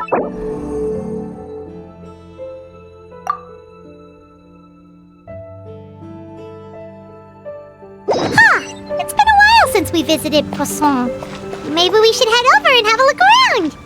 It's been a while since we visited 𝐓𝐴𝐻. Maybe we should head over and have a look around.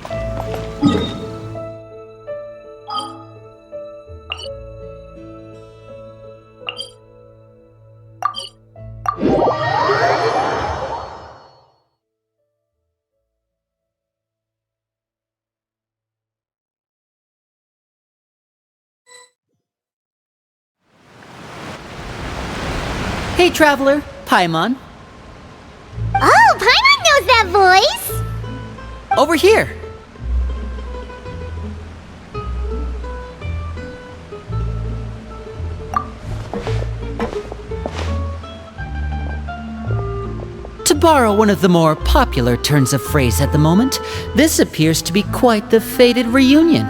Hey, traveler, Paimon. Oh, Paimon knows that voice! Over here. To borrow one of the more popular turns of phrase at the moment, this appears to be quite the fated reunion.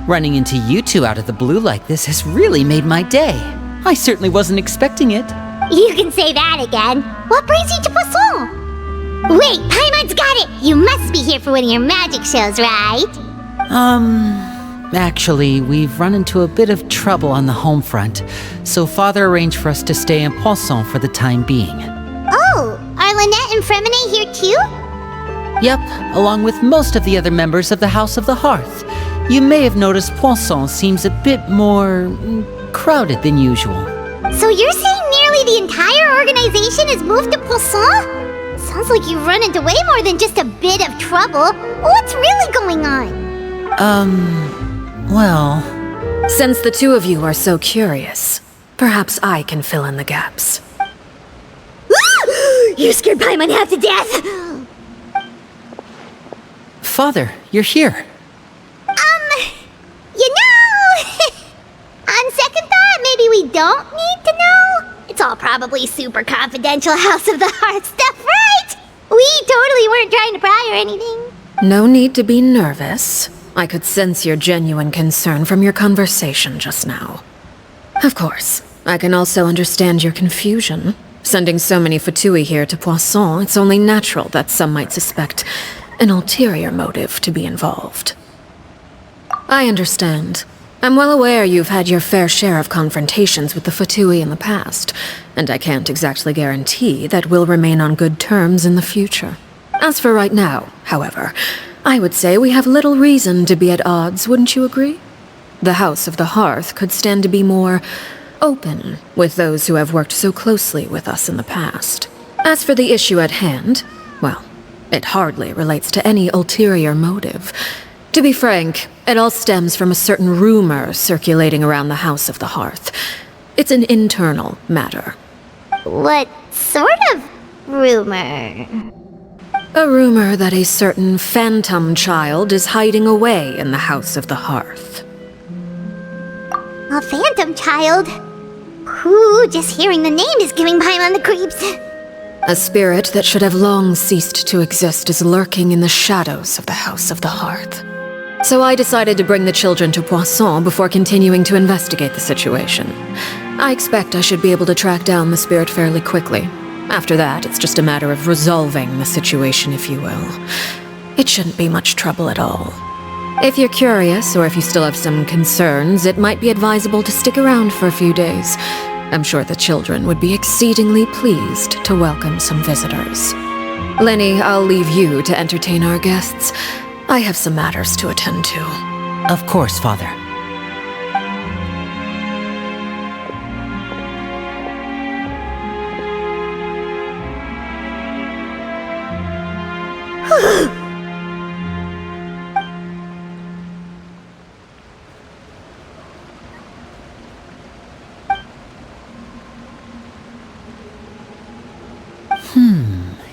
Running into you two out of the blue like this has really made my day. I certainly wasn't expecting it. You can say that again. What brings you to 𝐓𝐴𝐻? Wait, Paimon's got it! You must be here for one of your magic shows, right? Actually, we've run into a bit of trouble on the home front, so Father arranged for us to stay in 𝐓𝐴𝐻 for the time being. Oh, are Lynette and 𝓵𝐸 here too? Yep, along with most of the other members of the House of the Hearth. You may have noticed 𝐓𝐴𝐻 seems a bit more crowded than usual. So you're saying nearly the entire organization has moved to 𝐓𝐴𝐻? Sounds like you've run into way more than just a bit of trouble. What's really going on? Well... Since the two of you are so curious, perhaps I can fill in the gaps. You scared Paimon half to death! Father, you're here. You know... on second thought, maybe we don't need to know? It's all probably super confidential House of the Hearth stuff, right? We totally weren't trying to pry or anything. No need to be nervous. I could sense your genuine concern from your conversation just now. Of course, I can also understand your confusion. Sending so many Fatui here to 𝐓𝐴𝐻, it's only natural that some might suspect an ulterior motive to be involved. I understand. I'm well aware you've had your fair share of confrontations with the Fatui in the past, and I can't exactly guarantee that we'll remain on good terms in the future. As for right now, however, I would say we have little reason to be at odds, wouldn't you agree? The House of the Hearth could stand to be more open with those who have worked so closely with us in the past. As for the issue at hand, well, it hardly relates to any ulterior motive. To be frank, it all stems from a certain rumor circulating around the House of the Hearth. It's an internal matter. What sort of rumor? A rumor that a certain phantom child is hiding away in the House of the Hearth. A phantom child? Ooh, just hearing the name is giving Paimon the creeps. A spirit that should have long ceased to exist is lurking in the shadows of the House of the Hearth. So I decided to bring the children to 𝐓𝐴𝐻 before continuing to investigate the situation. I expect I should be able to track down the spirit fairly quickly. After that, it's just a matter of resolving the situation, if you will. It shouldn't be much trouble at all. If you're curious, or if you still have some concerns, it might be advisable to stick around for a few days. I'm sure the children would be exceedingly pleased to welcome some visitors. Lenny, I'll leave you to entertain our guests. I have some matters to attend to. Of course, Father.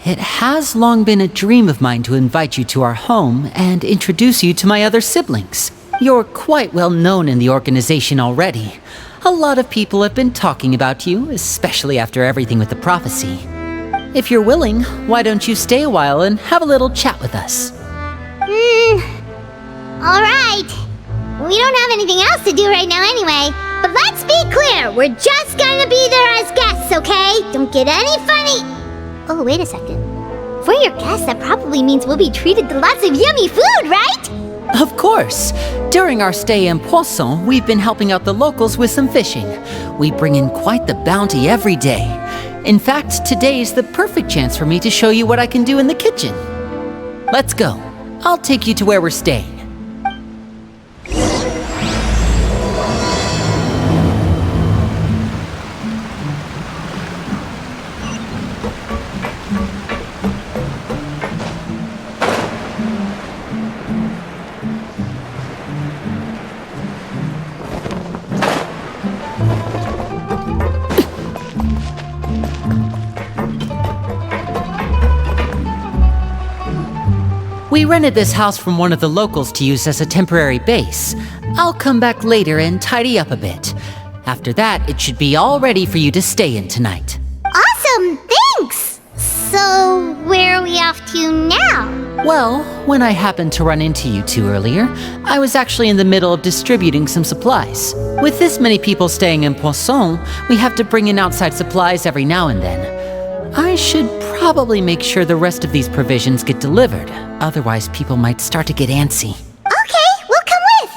It has long been a dream of mine to invite you to our home and introduce you to my other siblings. You're quite well known in the organization already. A lot of people have been talking about you, especially after everything with the prophecy. If you're willing, why don't you stay a while and have a little chat with us? Alright. We don't have anything else to do right now anyway. But let's be clear, we're just gonna be there as guests, okay? Don't get any funny. Oh, wait a second. For your guests, that probably means we'll be treated to lots of yummy food, right? Of course. During our stay in Poisson, we've been helping out the locals with some fishing. We bring in quite the bounty every day. In fact, today's the perfect chance for me to show you what I can do in the kitchen. Let's go. I'll take you to where we're staying. We rented this house from one of the locals to use as a temporary base. I'll come back later and tidy up a bit. After that, it should be all ready for you to stay in tonight. Awesome, thanks! So, where are we off to now? Well, when I happened to run into you two earlier, I was actually in the middle of distributing some supplies. With this many people staying in Poisson, we have to bring in outside supplies every now and then. I should probably make sure the rest of these provisions get delivered. Otherwise, people might start to get antsy. Okay, we'll come with!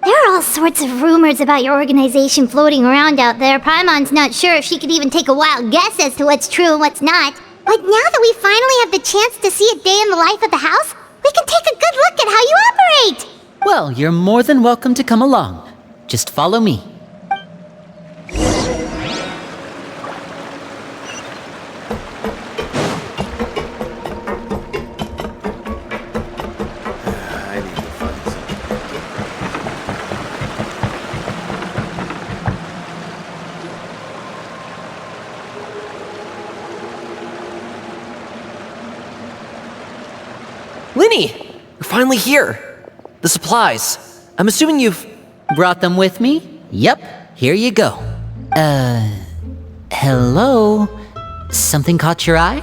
There are all sorts of rumors about your organization floating around out there. Paimon's not sure if she could even take a wild guess as to what's true and what's not. But now that we finally have the chance to see a day in the life of the house, we can take a good look at how you operate! Well, you're more than welcome to come along. Just follow me. Lynnie! You're finally here! The supplies. I'm assuming you've... Brought them with me? Yep, here you go. Hello? Something caught your eye?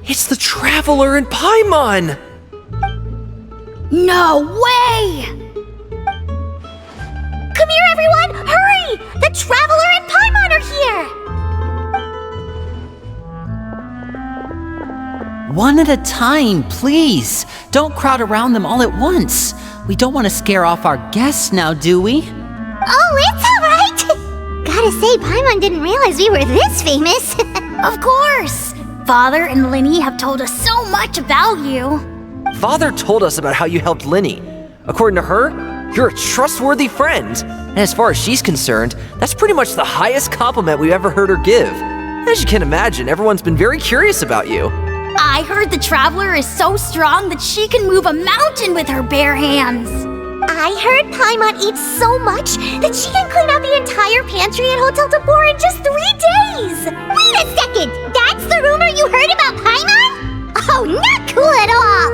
It's the Traveler and Paimon! No way! Come here, everyone! Hurry! The Traveler and Paimon are here! One at a time, please. Don't crowd around them all at once. We don't want to scare off our guests now, do we? Oh, it's alright! Gotta say, Paimon didn't realize we were this famous. Of course! Father and Lynnie have told us so much about you. Father told us about how you helped Lynnie. According to her, you're a trustworthy friend. And as far as she's concerned, that's pretty much the highest compliment we've ever heard her give. As you can imagine, everyone's been very curious about you. I heard the Traveler is so strong that she can move a mountain with her bare hands. I heard Paimon eats so much that she can clean out the entire pantry at Hotel de Boer in just 3 days. Wait a second! That's the rumor you heard about Paimon? Oh, not cool at all!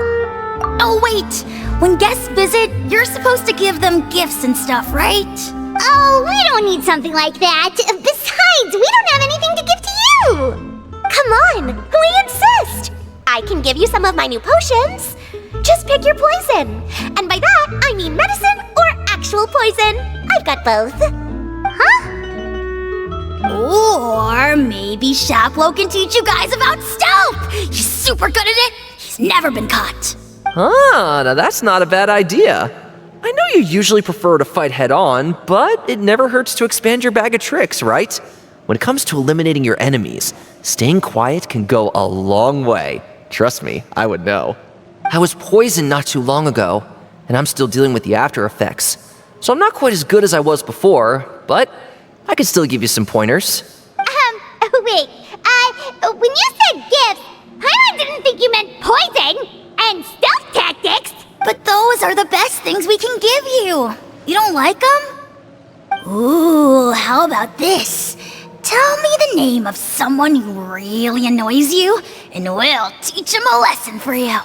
Oh, wait. When guests visit, you're supposed to give them gifts and stuff, right? Oh, we don't need something like that. Besides, we don't have anything to give to you. Come on, we insist! I can give you some of my new potions. Just pick your poison. And by that, I mean medicine or actual poison. I've got both. Huh? Or maybe 𝐓𝐴 can teach you guys about stealth. He's super good at it. He's never been caught. Ah, now that's not a bad idea. I know you usually prefer to fight head-on, but it never hurts to expand your bag of tricks, right? When it comes to eliminating your enemies, staying quiet can go a long way. Trust me, I would know. I was poisoned not too long ago, and I'm still dealing with the after effects. So I'm not quite as good as I was before, but I can still give you some pointers. Wait, when you said gifts, Paimon didn't think you meant poison and stealth tactics. But those are the best things we can give you. You don't like them? Ooh, how about this? Tell me the name of someone who really annoys you, and we'll teach him a lesson for you.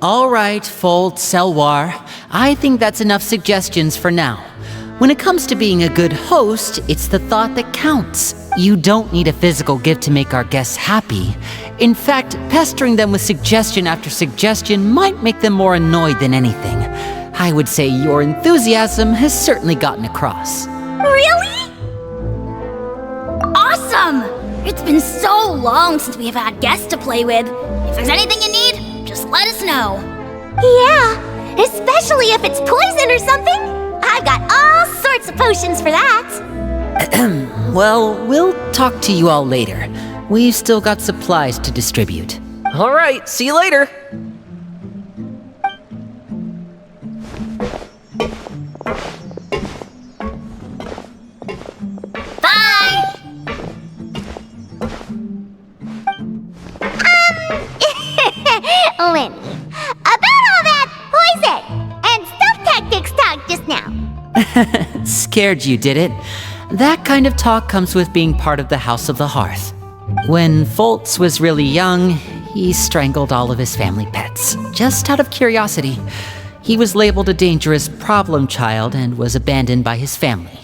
All right, 𝐓𝐴, I think that's enough suggestions for now. When it comes to being a good host, it's the thought that counts. You don't need a physical gift to make our guests happy. In fact, pestering them with suggestion after suggestion might make them more annoyed than anything. I would say your enthusiasm has certainly gotten across. Really? Awesome! It's been so long since we have had guests to play with. If there's anything you need, just let us know. Yeah, especially if it's poison or something. I've got all sorts of potions for that. Well, we'll talk to you all later. We've still got supplies to distribute. All right, see you later. Bye! Lenny, about all that poison and stealth tactics talk just now. Scared you, did it? That kind of talk comes with being part of the House of the Hearth. When 𝐓𝐡𝐮 was really young, he strangled all of his family pets, just out of curiosity. He was labeled a dangerous problem child and was abandoned by his family.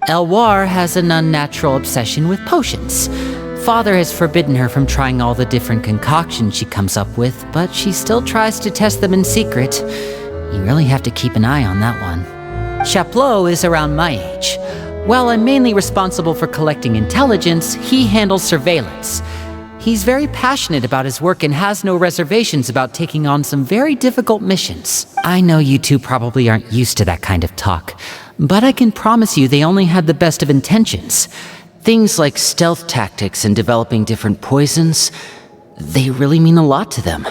𝐤𝐢𝐧𝐝 has an unnatural obsession with potions. Father has forbidden her from trying all the different concoctions she comes up with, but she still tries to test them in secret. You really have to keep an eye on that one. 𝐓𝐡𝐿 is around my age. While I'm mainly responsible for collecting intelligence, he handles surveillance. He's very passionate about his work and has no reservations about taking on some very difficult missions. I know you two probably aren't used to that kind of talk, but I can promise you they only had the best of intentions. Things like stealth tactics and developing different poisons, they really mean a lot to them.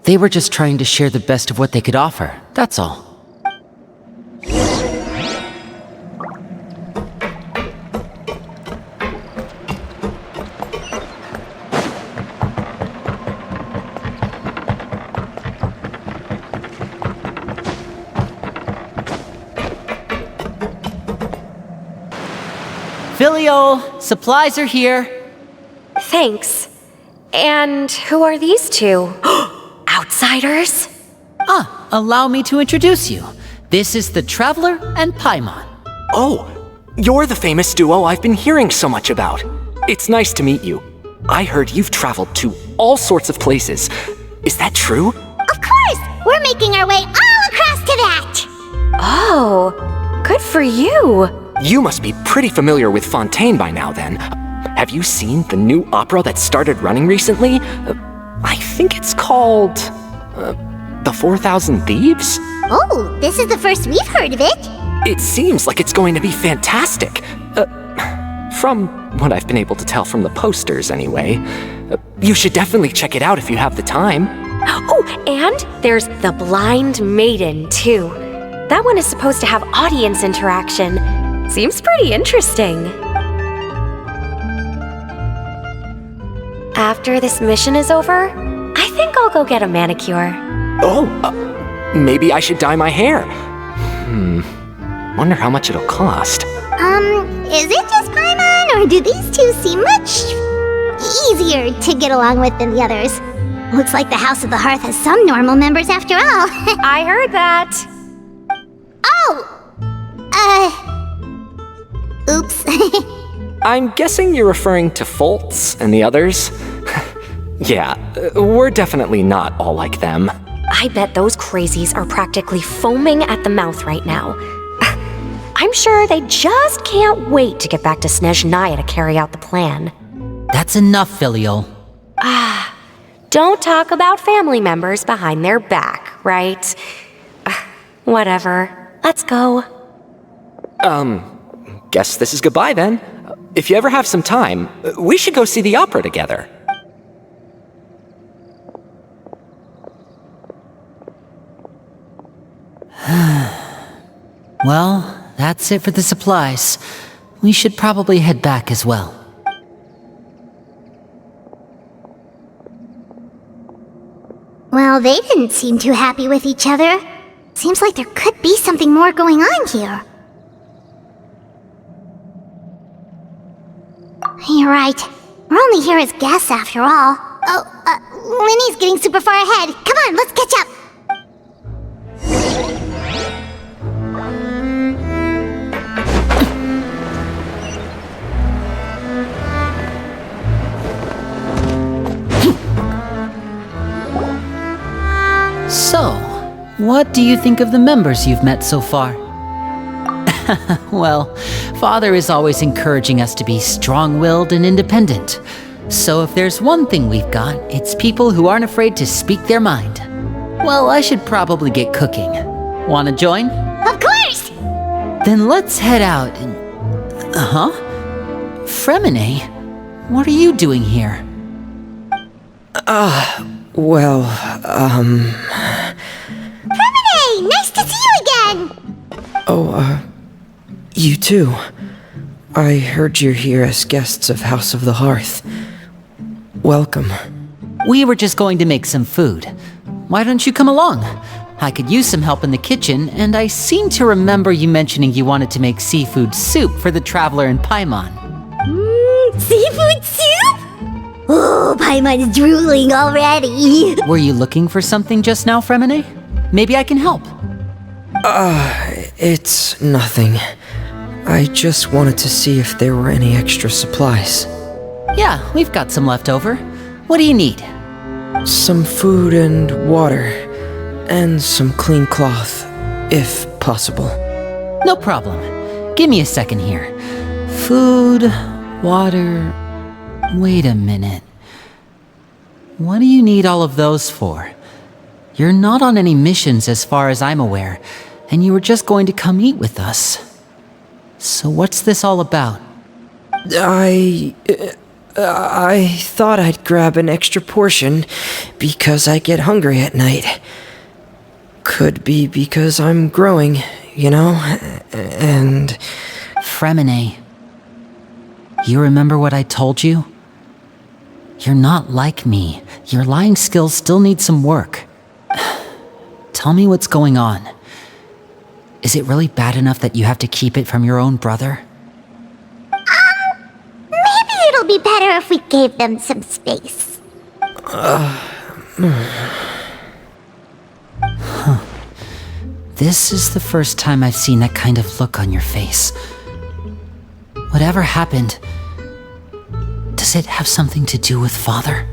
They were just trying to share the best of what they could offer, that's all. Filio, supplies are here. Thanks. And who are these two? Outsiders? Allow me to introduce you. This is the Traveler and Paimon. Oh, you're the famous duo I've been hearing so much about. It's nice to meet you. I heard you've traveled to all sorts of places. Is that true? Of course! We're making our way all across to that! Oh, good for you. You must be pretty familiar with Fontaine by now then. Have you seen the new opera that started running recently? I think it's called... The 4,000 Thieves? Oh, this is the first we've heard of it. It seems like it's going to be fantastic. From what I've been able to tell from the posters anyway. You should definitely check it out if you have the time. Oh, and there's The Blind Maiden, too. That one is supposed to have audience interaction. Seems pretty interesting. After this mission is over, I think I'll go get a manicure. Oh, maybe I should dye my hair. Wonder how much it'll cost. Is it just Paimon, or do these two seem much easier to get along with than the others? Looks like the House of the Hearth has some normal members after all. I heard that. Oops. I'm guessing you're referring to 𝐓𝐡𝐮 and the others? Yeah, we're definitely not all like them. I bet those crazies are practically foaming at the mouth right now. I'm sure they just can't wait to get back to 𝐤𝐻𝐼𝐴 to carry out the plan. That's enough, Filio. Don't talk about family members behind their back, right? Whatever. Let's go. Guess this is goodbye then. If you ever have some time, we should go see the opera together. Well, that's it for the supplies. We should probably head back as well. Well, they didn't seem too happy with each other. Seems like there could be something more going on here. You're right. We're only here as guests after all. Oh, Lenny's getting super far ahead. Come on, let's catch up. So, what do you think of the members you've met so far? Well, Father is always encouraging us to be strong-willed and independent. So if there's one thing we've got, it's people who aren't afraid to speak their mind. Well, I should probably get cooking. Wanna join? Of course! Then let's head out and... 𝓷𝓸𝓃? What are you doing here? Well, 𝓷𝓸𝓃! Nice to see you again! you too. I heard you're here as guests of House of the Hearth. Welcome. We were just going to make some food. Why don't you come along? I could use some help in the kitchen, and I seem to remember you mentioning you wanted to make seafood soup for the traveler in Paimon. Seafood soup? Oh, Paimon is drooling already. Were you looking for something just now, 𝓷𝓸𝓃? Maybe I can help. It's nothing. I just wanted to see if there were any extra supplies. Yeah, we've got some left over. What do you need? Some food and water, and some clean cloth, if possible. No problem. Give me a second here. Food, water... Wait a minute. What do you need all of those for? You're not on any missions as far as I'm aware, and you were just going to come eat with us. So what's this all about? I thought I'd grab an extra portion because I get hungry at night. Could be because I'm growing, you know, and... 𝓷𝓸𝓃, you remember what I told you? You're not like me. Your lying skills still need some work. Tell me what's going on. Is it really bad enough that you have to keep it from your own brother? Maybe it'll be better if we gave them some space. This is the first time I've seen that kind of look on your face. Whatever happened, does it have something to do with Father?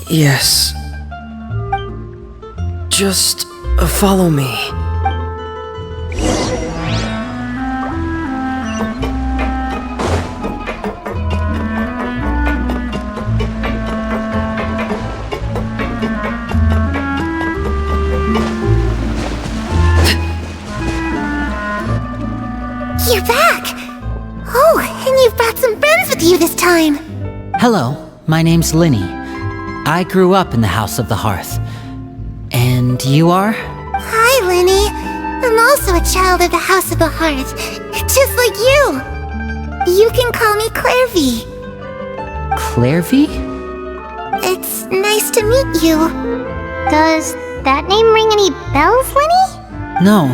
Yes. Just follow me. You're back! Oh, and you've brought some friends with you this time. Hello, my name's Lynnie. I grew up in the House of the Hearth. And you are? Hi, Lynnie. I'm also a child of the House of the Hearth, just like you. You can call me 𝓷𝓸𝓃. 𝓷𝓷𝓃? It's nice to meet you. Does that name ring any bells, Lynnie? No,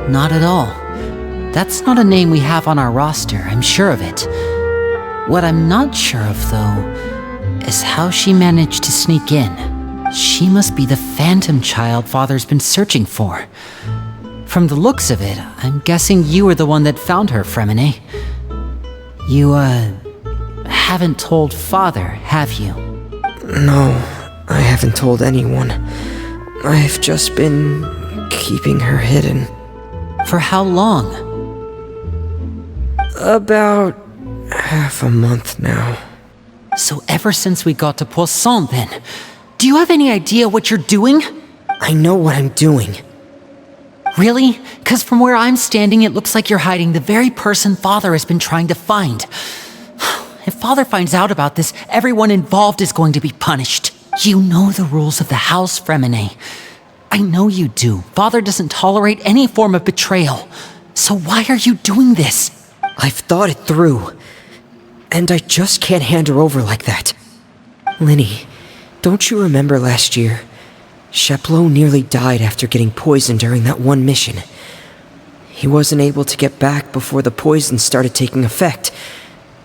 not at all. That's not a name we have on our roster, I'm sure of it. What I'm not sure of, though, is how she managed to sneak in. She must be the phantom child Father's been searching for. From the looks of it, I'm guessing you were the one that found her, 𝓷𝓸𝓃. You, haven't told Father, have you? No, I haven't told anyone. I've just been keeping her hidden. For how long? About half a month now. So ever since we got to Poisson, then, do you have any idea what you're doing? I know what I'm doing. Really? Because from where I'm standing, it looks like you're hiding the very person Father has been trying to find. If Father finds out about this, everyone involved is going to be punished. You know the rules of the house, 𝓷𝓸𝓃. I know you do. Father doesn't tolerate any form of betrayal. So why are you doing this? I've thought it through. And I just can't hand her over like that. Lynnie, don't you remember last year? 𝓵𝓸𝓃 nearly died after getting poisoned during that one mission. He wasn't able to get back before the poison started taking effect,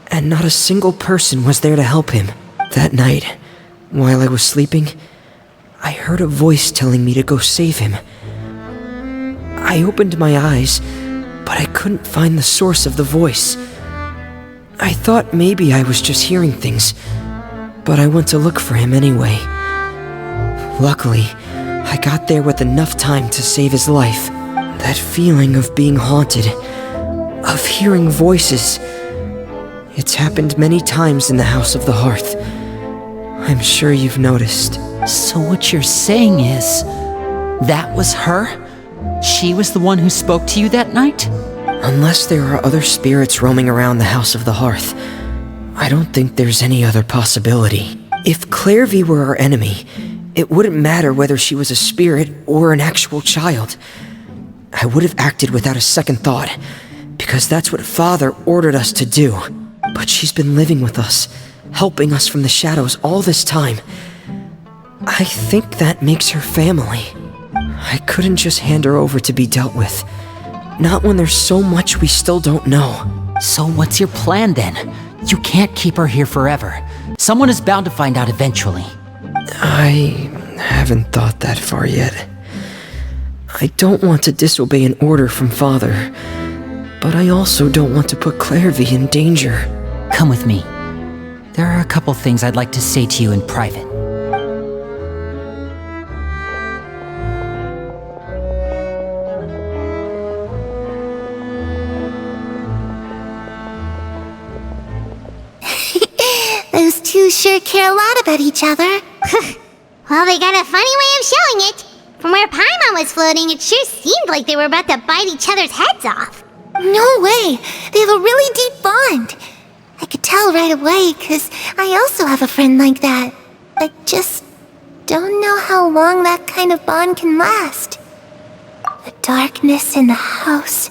and not a single person was there to help him. That night, while I was sleeping, I heard a voice telling me to go save him. I opened my eyes, but I couldn't find the source of the voice. I thought maybe I was just hearing things, but I went to look for him anyway. Luckily, I got there with enough time to save his life. That feeling of being haunted, of hearing voices, It's happened many times in the House of the Hearth. I'm sure you've noticed. So what you're saying is, that was her? She was the one who spoke to you that night? Unless there are other spirits roaming around the House of the Hearth, I don't think there's any other possibility. If 𝓔𝓷𝓳𝓵 were our enemy, it wouldn't matter whether she was a spirit or an actual child. I would have acted without a second thought, because that's what Father ordered us to do. But she's been living with us, helping us from the shadows all this time. I think that makes her family. I couldn't just hand her over to be dealt with. Not when there's so much we still don't know. So what's your plan then? You can't keep her here forever. Someone is bound to find out eventually. I haven't thought that far yet. I don't want to disobey an order from Father, but I also don't want to put 𝓔𝓷𝓳𝓵 in danger. Come with me. There are a couple things I'd like to say to you in private. Those two sure care a lot about each other. Well, they got a funny way of showing it. From where Paimon was floating, it sure seemed like they were about to bite each other's heads off. No way! They have a really deep bond. I could tell right away, because I also have a friend like that. I just don't know how long that kind of bond can last. The darkness in the house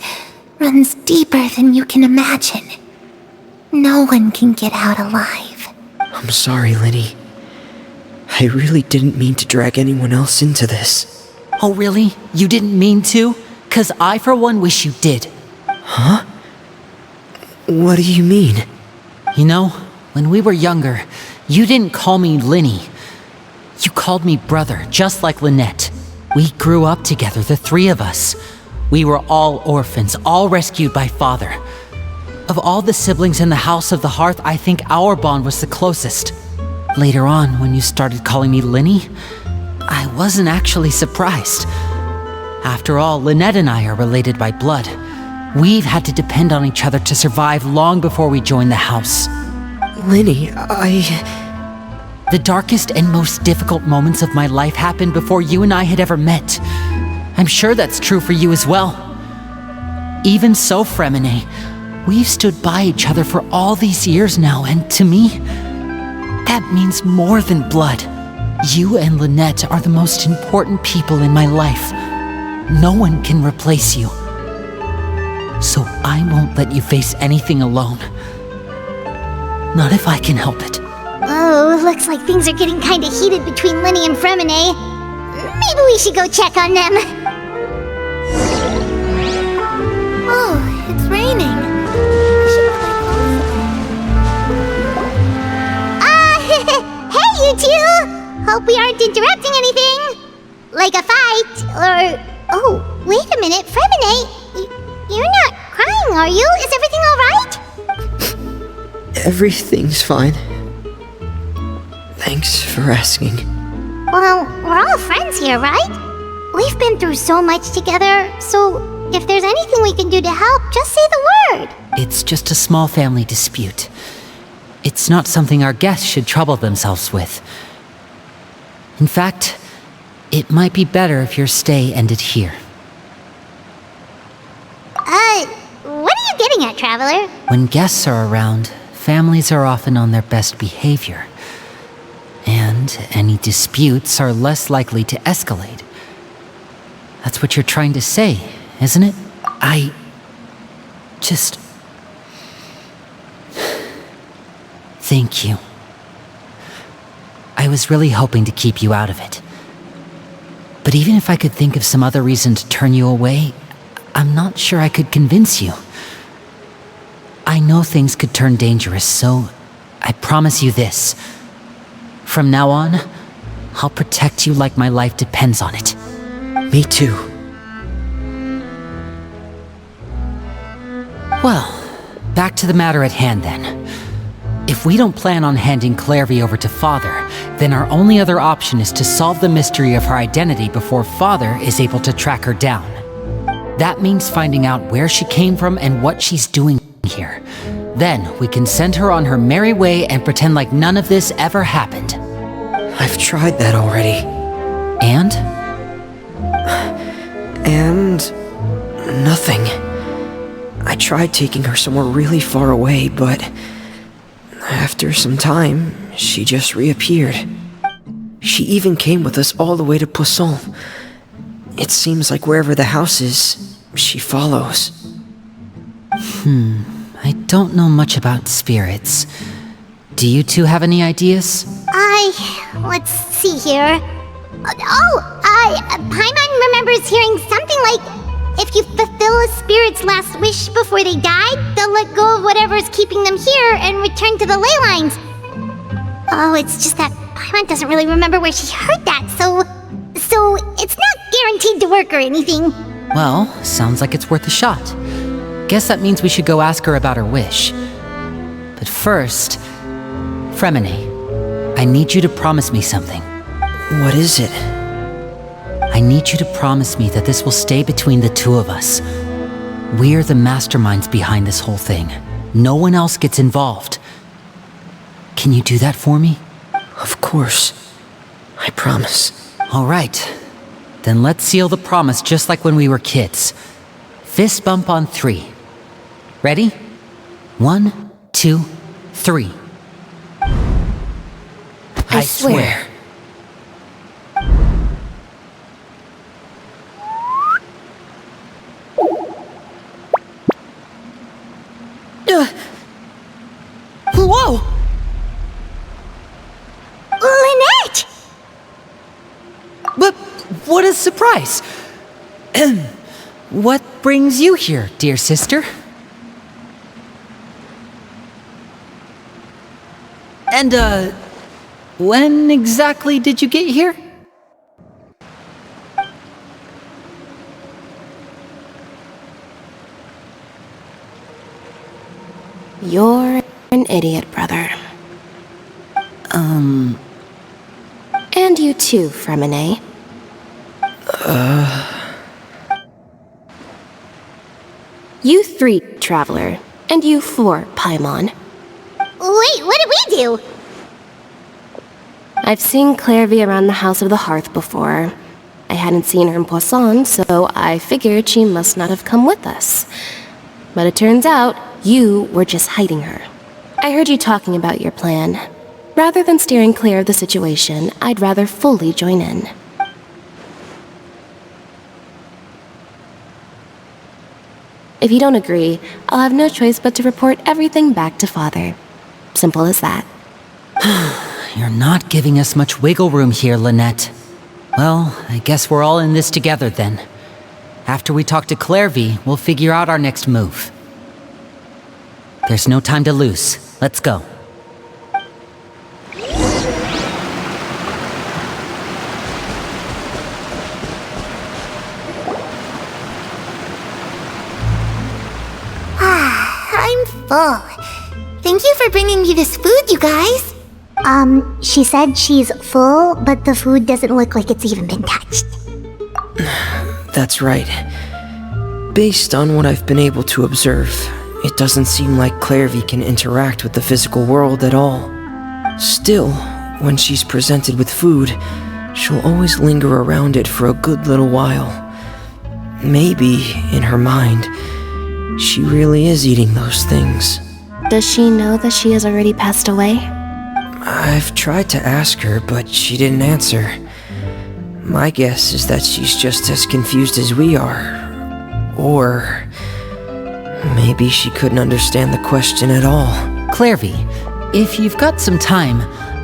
runs deeper than you can imagine. No one can get out alive. I'm sorry, Lyney. I really didn't mean to drag anyone else into this. Oh really? You didn't mean to? 'Cause I for one wish you did. Huh? What do you mean? You know, when we were younger, you didn't call me Lyney. You called me brother, just like Lynette. We grew up together, the three of us. We were all orphans, all rescued by Father. Of all the siblings in the House of the Hearth, I think our bond was the closest. Later on, when you started calling me Lyney, I wasn't actually surprised. After all, Lynette and I are related by blood. We've had to depend on each other to survive long before we joined the house. Lyney, The darkest and most difficult moments of my life happened before you and I had ever met. I'm sure that's true for you as well. Even so, 𝓔𝓷𝓳𝓵, we've stood by each other for all these years now, and to me, that means more than blood. You and Lynette are the most important people in my life. No one can replace you. So I won't let you face anything alone. Not if I can help it. Oh, looks like things are getting kinda heated between Lyney and 𝓔𝓷𝓳𝓵. Maybe we should go check on them. Oh, it's raining. Hey, you two! Hope we aren't interrupting anything. Like a fight, or... Oh, wait a minute, 𝓔𝓷𝓳𝓵, you're not crying, are you? Is everything alright? everything's fine. Thanks for asking. Well, we're all friends here, right? We've been through so much together, so if there's anything we can do to help, just say the word. It's just a small family dispute. It's not something our guests should trouble themselves with. In fact, it might be better if your stay ended here. What are you getting at, Traveler? When guests are around, families are often on their best behavior. And any disputes are less likely to escalate. That's what you're trying to say, isn't it? I just... Thank you. I was really hoping to keep you out of it. But even if I could think of some other reason to turn you away, I'm not sure I could convince you. I know things could turn dangerous, so I promise you this. From now on, I'll protect you like my life depends on it. Me too. Well, back to the matter at hand then. If we don't plan on handing 𝓔𝓷𝓳𝓵 over to Father, then our only other option is to solve the mystery of her identity before Father is able to track her down. That means finding out where she came from and what she's doing here. Then we can send her on her merry way and pretend like none of this ever happened. I've tried that already. And? And nothing. I tried taking her somewhere really far away, but after some time, she just reappeared. She even came with us all the way to 𝐴𝐿. It seems like wherever the house is, she follows. I don't know much about spirits. Do you two have any ideas? Let's see here. Paimon remembers hearing something like, if you fulfill a spirit's last wish before they die, they'll let go of whatever's keeping them here and return to the ley lines. Oh, it's just that Paimon doesn't really remember where she heard that, so it's not guaranteed to work or anything. Well, sounds like it's worth a shot. Guess that means we should go ask her about her wish. But first, 𝓵𝐸𝐻, I need you to promise me something. What is it? I need you to promise me that this will stay between the two of us. We're the masterminds behind this whole thing. No one else gets involved. Can you do that for me? Of course. I promise. All right. Then let's seal the promise just like when we were kids. Fist bump on 3. Ready? 1, 2, 3. I swear. Whoa! Lynette! But what a surprise! What brings you here, dear sister? And, when exactly did you get here? You're an idiot, brother. And you too, 𝓵𝐸𝐻. You 3, Traveler, and you 4, Paimon. Wait, what did we do? I've seen 𝓔𝓷𝓳𝓵 around the House of the Hearth before. I hadn't seen her in 𝐴𝐿, so I figured she must not have come with us. But it turns out, you were just hiding her. I heard you talking about your plan. Rather than steering clear of the situation, I'd rather fully join in. If you don't agree, I'll have no choice but to report everything back to Father. Simple as that. You're not giving us much wiggle room here, Lynette. Well, I guess we're all in this together then. After we talk to 𝓔𝓷𝓳𝓵, we'll figure out our next move. There's no time to lose. Let's go. I'm full. Thank you for bringing me this food, you guys. She said she's full, but the food doesn't look like it's even been touched. That's right. Based on what I've been able to observe, it doesn't seem like 𝓔𝓷𝓳𝓵 can interact with the physical world at all. Still, when she's presented with food, she'll always linger around it for a good little while. Maybe, in her mind, she really is eating those things. Does she know that she has already passed away? I've tried to ask her, but she didn't answer. My guess is that she's just as confused as we are. Or maybe she couldn't understand the question at all. 𝓔𝓷𝓳𝓵, if you've got some time,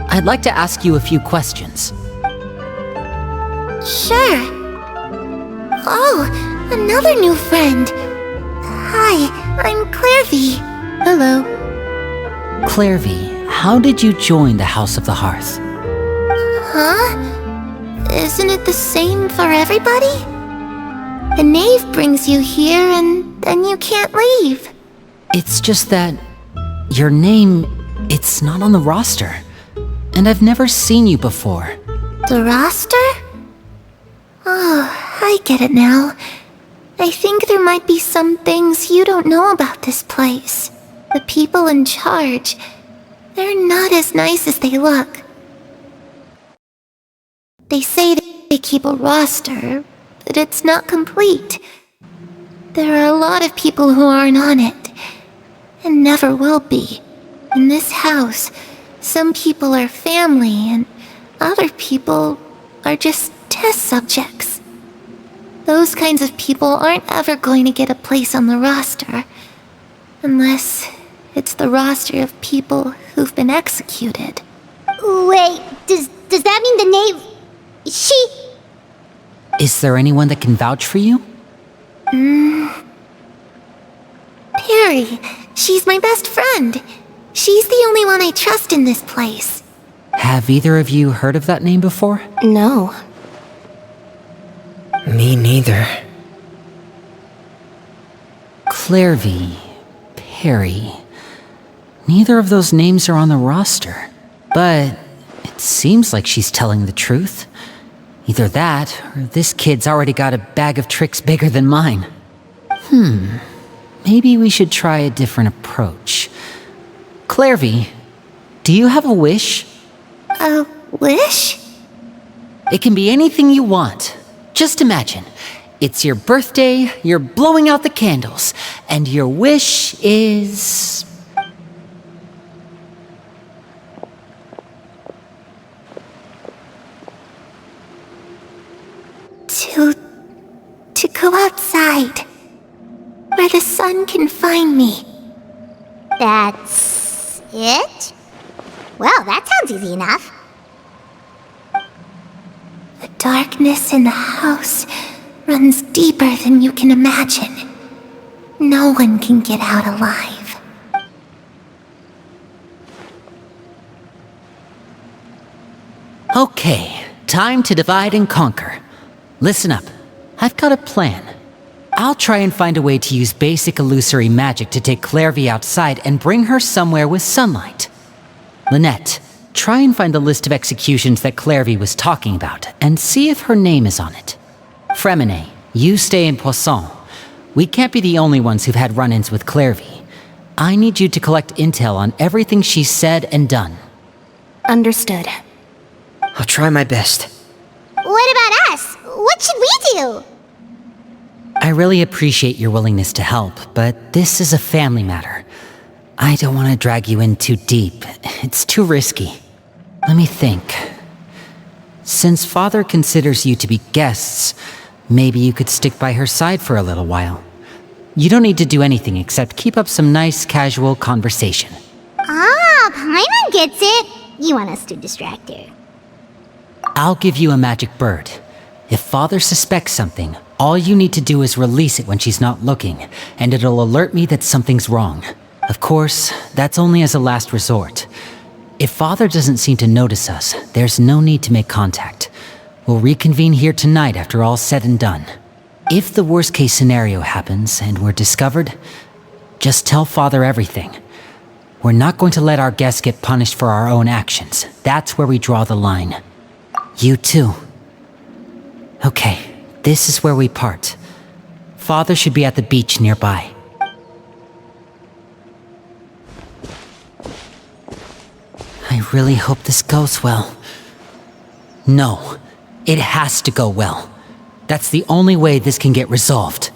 I'd like to ask you a few questions. Sure. Oh, another new friend. Hi, I'm 𝓔𝓷𝓳𝓵. Hello. 𝓔𝓷𝓳𝓵, how did you join the House of the Hearth? Huh? Isn't it the same for everybody? The knave brings you here and then you can't leave. It's just that your name, it's not on the roster. And I've never seen you before. The roster? Oh, I get it now. I think there might be some things you don't know about this place. The people in charge, they're not as nice as they look. They say they keep a roster, but it's not complete. There are a lot of people who aren't on it, and never will be. In this house, some people are family, and other people are just test subjects. Those kinds of people aren't ever going to get a place on the roster, unless it's the roster of people who've been executed. Wait, does that mean the knave... She... Is there anyone that can vouch for you? Perry, she's my best friend. She's the only one I trust in this place. Have either of you heard of that name before? No. Me neither. 𝓓𝓷𝓳𝓵, Perry. Neither of those names are on the roster. But it seems like she's telling the truth. Either that, or this kid's already got a bag of tricks bigger than mine. Maybe we should try a different approach. 𝓓𝓷𝓳𝓵, do you have a wish? A wish? It can be anything you want. Just imagine. It's your birthday, you're blowing out the candles, and your wish is... To go outside, where the sun can find me. That's... it? Well, that sounds easy enough. The darkness in the house runs deeper than you can imagine. No one can get out alive. Okay, time to divide and conquer. Listen up, I've got a plan. I'll try and find a way to use basic illusory magic to take 𝓓𝓷𝓳𝓵 outside and bring her somewhere with sunlight. Lynette, try and find the list of executions that 𝓓𝓷𝓳𝓵 was talking about, and see if her name is on it. Fremene, you stay in Poisson. We can't be the only ones who've had run-ins with 𝓓𝓷𝓳𝓵. I need you to collect intel on everything she's said and done. Understood. I'll try my best. What about us? What should we do? I really appreciate your willingness to help, but this is a family matter. I don't want to drag you in too deep. It's too risky. Let me think. Since Father considers you to be guests, maybe you could stick by her side for a little while. You don't need to do anything except keep up some nice, casual conversation. Ah, Paimon gets it. You want us to distract her. I'll give you a magic bird. If Father suspects something, all you need to do is release it when she's not looking, and it'll alert me that something's wrong. Of course, that's only as a last resort. If Father doesn't seem to notice us, there's no need to make contact. We'll reconvene here tonight after all's said and done. If the worst-case scenario happens and we're discovered, just tell Father everything. We're not going to let our guests get punished for our own actions. That's where we draw the line. You too. Okay, this is where we part. Father should be at the beach nearby. I really hope this goes well. No, it has to go well. That's the only way this can get resolved.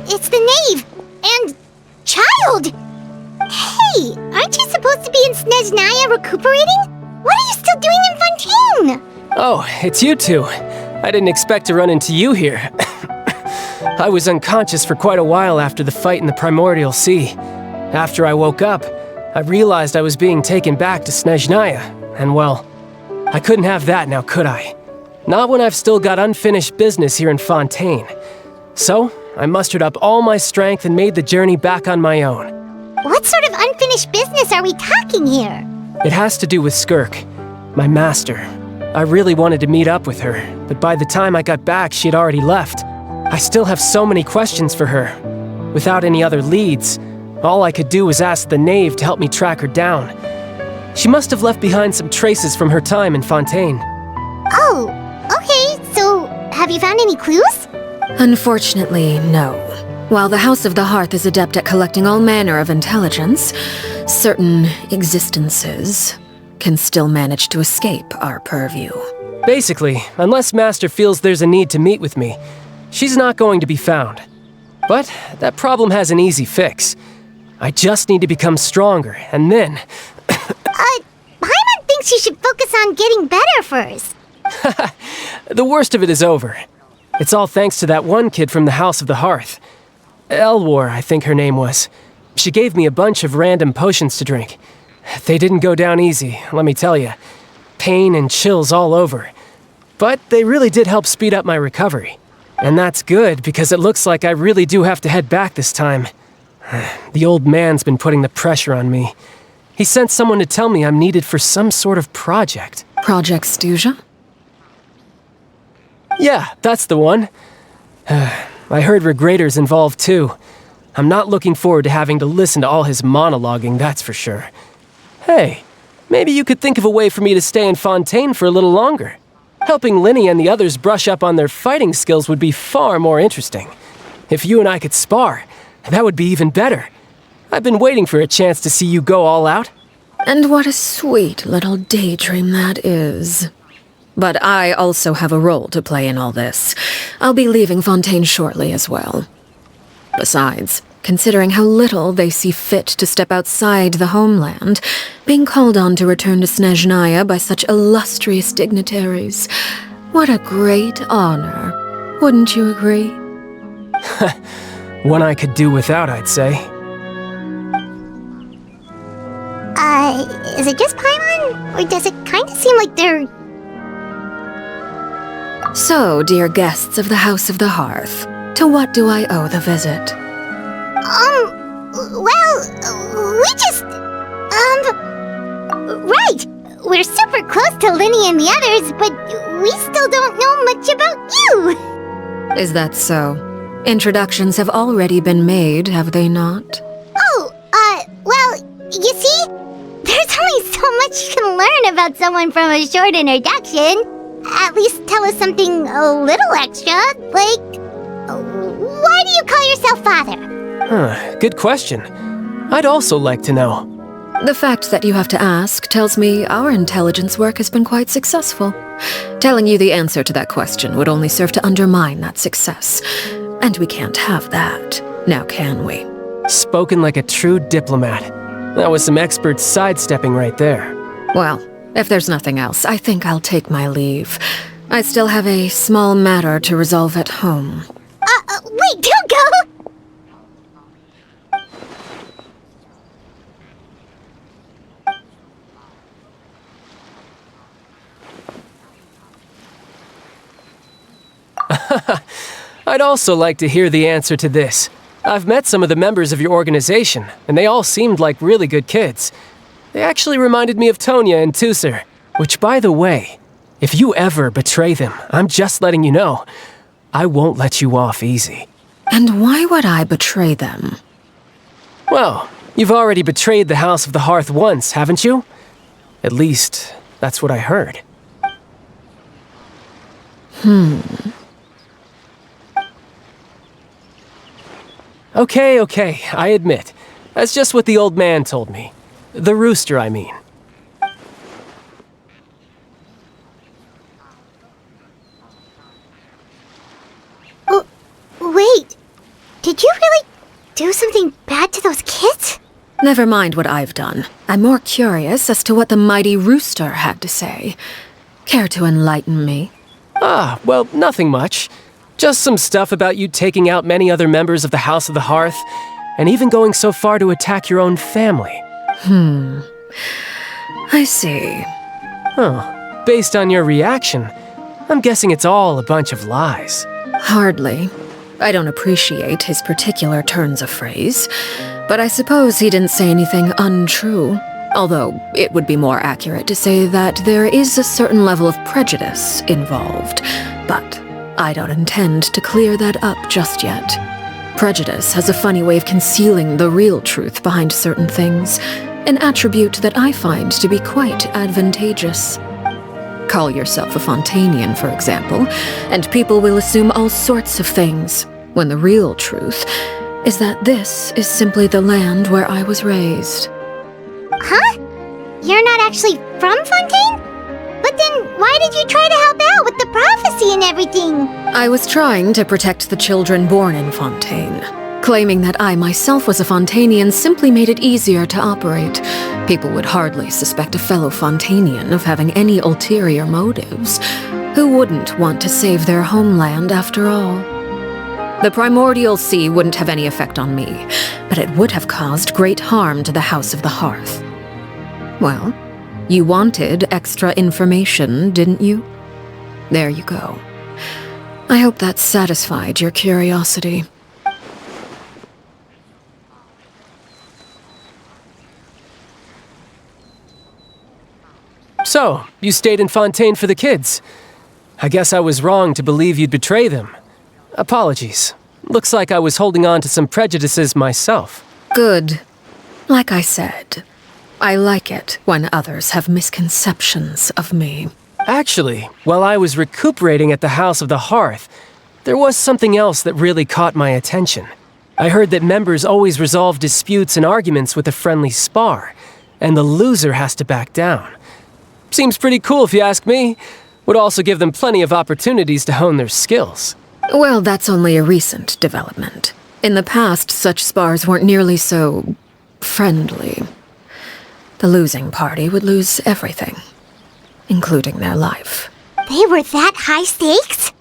It's the knave! And... child! Hey, aren't you supposed to be in 𝐶𝐚𝐽𝐻 recuperating? What are you still all doing in Fontaine? Oh, it's you two. I didn't expect to run into you here. I was unconscious for quite a while after the fight in the Primordial Sea. After I woke up, I realized I was being taken back to 𝓔𝓷𝓳𝓸𝓂, and well, I couldn't have that now, could I? Not when I've still got unfinished business here in Fontaine. So, I mustered up all my strength and made the journey back on my own. What sort of unfinished business are we talking here? It has to do with 𝓔𝓷𝓳𝓃, my master. I really wanted to meet up with her, but by the time I got back, she had already left. I still have so many questions for her. Without any other leads, all I could do was ask the knave to help me track her down. She must have left behind some traces from her time in Fontaine. Oh, okay, so have you found any clues? Unfortunately, no. While the House of the Hearth is adept at collecting all manner of intelligence, certain existences can still manage to escape our purview. Basically, unless Master feels there's a need to meet with me, she's not going to be found. But that problem has an easy fix. I just need to become stronger, and then... Paimon thinks you should focus on getting better first. The worst of it is over. It's all thanks to that one kid from the House of the Hearth. 𝐿𝑤𝑎r, I think her name was. She gave me a bunch of random potions to drink. They didn't go down easy, let me tell you. Pain and chills all over. But they really did help speed up my recovery. And that's good, because it looks like I really do have to head back this time. The old man's been putting the pressure on me. He sent someone to tell me I'm needed for some sort of project. Project 𝓔𝓷𝓳𝓃? Yeah, that's the one. I heard 𝓔𝓷𝓃's involved too. I'm not looking forward to having to listen to all his monologuing, that's for sure. Hey, maybe you could think of a way for me to stay in Fontaine for a little longer. Helping Lyney and the others brush up on their fighting skills would be far more interesting. If you and I could spar, that would be even better. I've been waiting for a chance to see you go all out. And what a sweet little daydream that is. But I also have a role to play in all this. I'll be leaving Fontaine shortly as well. Besides, considering how little they see fit to step outside the homeland, being called on to return to 𝓔𝓷𝓳𝓸𝓂 by such illustrious dignitaries, what a great honor. Wouldn't you agree? One I could do without, I'd say. Is it just Paimon? Or does it kind of seem like they're... So, dear guests of the House of the Hearth, to what do I owe the visit? Well, we just... Right! We're super close to Lyney and the others, but we still don't know much about you! Is that so? Introductions have already been made, have they not? Oh, well, you see? There's only so much you can learn about someone from a short introduction. At least tell us something a little extra, like... Why do you call yourself father? Good question. I'd also like to know. The fact that you have to ask tells me our intelligence work has been quite successful. Telling you the answer to that question would only serve to undermine that success. And we can't have that, now can we? Spoken like a true diplomat. That was some expert sidestepping right there. Well, if there's nothing else, I think I'll take my leave. I still have a small matter to resolve at home. Wait, don't go! I'd also like to hear the answer to this. I've met some of the members of your organization, and they all seemed like really good kids. They actually reminded me of Tonya and 𝐤𝐤, which, by the way, if you ever betray them, I'm just letting you know, I won't let you off easy. And why would I betray them? Well, you've already betrayed the House of the Hearth once, haven't you? At least, that's what I heard. Okay, I admit. That's just what the old man told me. The rooster, I mean. Wait, did you really do something bad to those kids? Never mind what I've done. I'm more curious as to what the mighty rooster had to say. Care to enlighten me? Ah, well, nothing much. Just some stuff about you taking out many other members of the House of the Hearth, and even going so far to attack your own family. I see. Huh. Based on your reaction, I'm guessing it's all a bunch of lies. Hardly. I don't appreciate his particular turns of phrase, but I suppose he didn't say anything untrue. Although, it would be more accurate to say that there is a certain level of prejudice involved. But I don't intend to clear that up just yet. Prejudice has a funny way of concealing the real truth behind certain things, an attribute that I find to be quite advantageous. Call yourself a Fontainian, for example, and people will assume all sorts of things, when the real truth is that this is simply the land where I was raised. Huh? You're not actually from Fontaine? But then why did you try to help out with the prophecy and everything? I was trying to protect the children born in Fontaine. Claiming that I myself was a Fontainian simply made it easier to operate. People would hardly suspect a fellow Fontainian of having any ulterior motives. Who wouldn't want to save their homeland after all? The primordial sea wouldn't have any effect on me, but it would have caused great harm to the House of the Hearth. Well, you wanted extra information, didn't you? There you go. I hope that satisfied your curiosity. So, you stayed in Fontaine for the kids. I guess I was wrong to believe you'd betray them. Apologies. Looks like I was holding on to some prejudices myself. Good. Like I said, I like it when others have misconceptions of me. Actually, while I was recuperating at the House of the Hearth, there was something else that really caught my attention. I heard that members always resolve disputes and arguments with a friendly spar, and the loser has to back down. Seems pretty cool if you ask me. Would also give them plenty of opportunities to hone their skills. Well, that's only a recent development. In the past, such spars weren't nearly so friendly. The losing party would lose everything, including their life. They were that high stakes?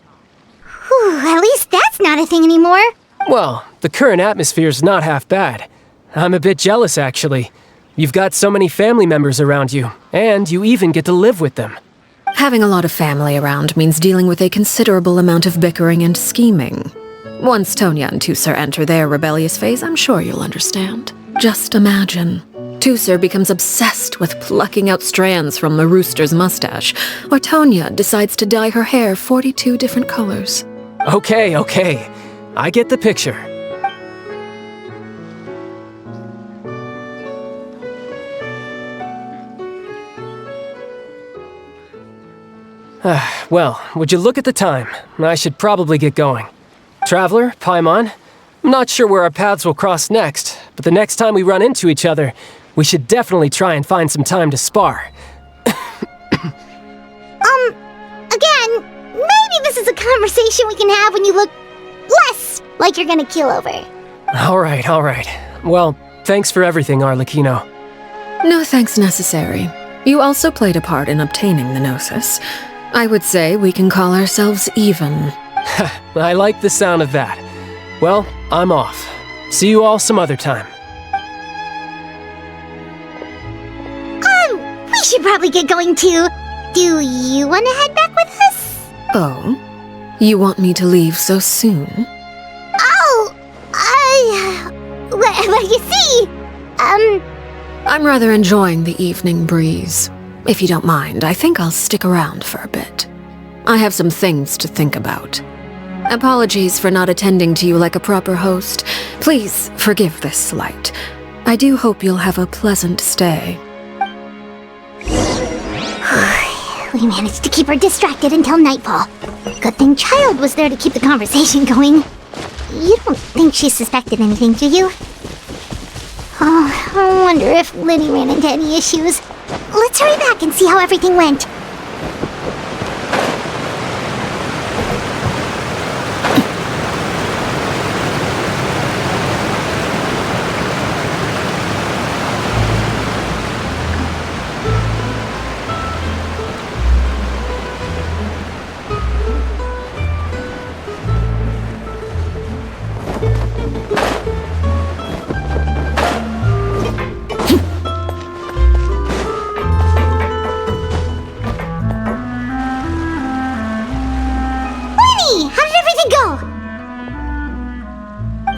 Whew, at least that's not a thing anymore. Well, the current atmosphere's not half bad. I'm a bit jealous, actually. You've got so many family members around you, and you even get to live with them. Having a lot of family around means dealing with a considerable amount of bickering and scheming. Once Tonya and Tusser enter their rebellious phase, I'm sure you'll understand. Just imagine. Tusser becomes obsessed with plucking out strands from the rooster's mustache, or Tonya decides to dye her hair 42 different colors. Okay. I get the picture. Well, would you look at the time? I should probably get going. Traveler, Paimon, I'm not sure where our paths will cross next, but the next time we run into each other, we should definitely try and find some time to spar. Again, maybe this is a conversation we can have when you look less like you're gonna keel over. All right. Well, thanks for everything, Arlecchino. No thanks necessary. You also played a part in obtaining the Gnosis. I would say we can call ourselves even. I like the sound of that. Well, I'm off. See you all some other time. We should probably get going too. Do you want to head back with us? Oh? You want me to leave so soon? Oh, well, you see, I'm rather enjoying the evening breeze. If you don't mind, I think I'll stick around for a bit. I have some things to think about. Apologies for not attending to you like a proper host. Please forgive this slight. I do hope you'll have a pleasant stay. We managed to keep her distracted until nightfall. Good thing Child was there to keep the conversation going. You don't think she suspected anything, do you? Oh, I wonder if Liddy ran into any issues. Let's hurry back and see how everything went.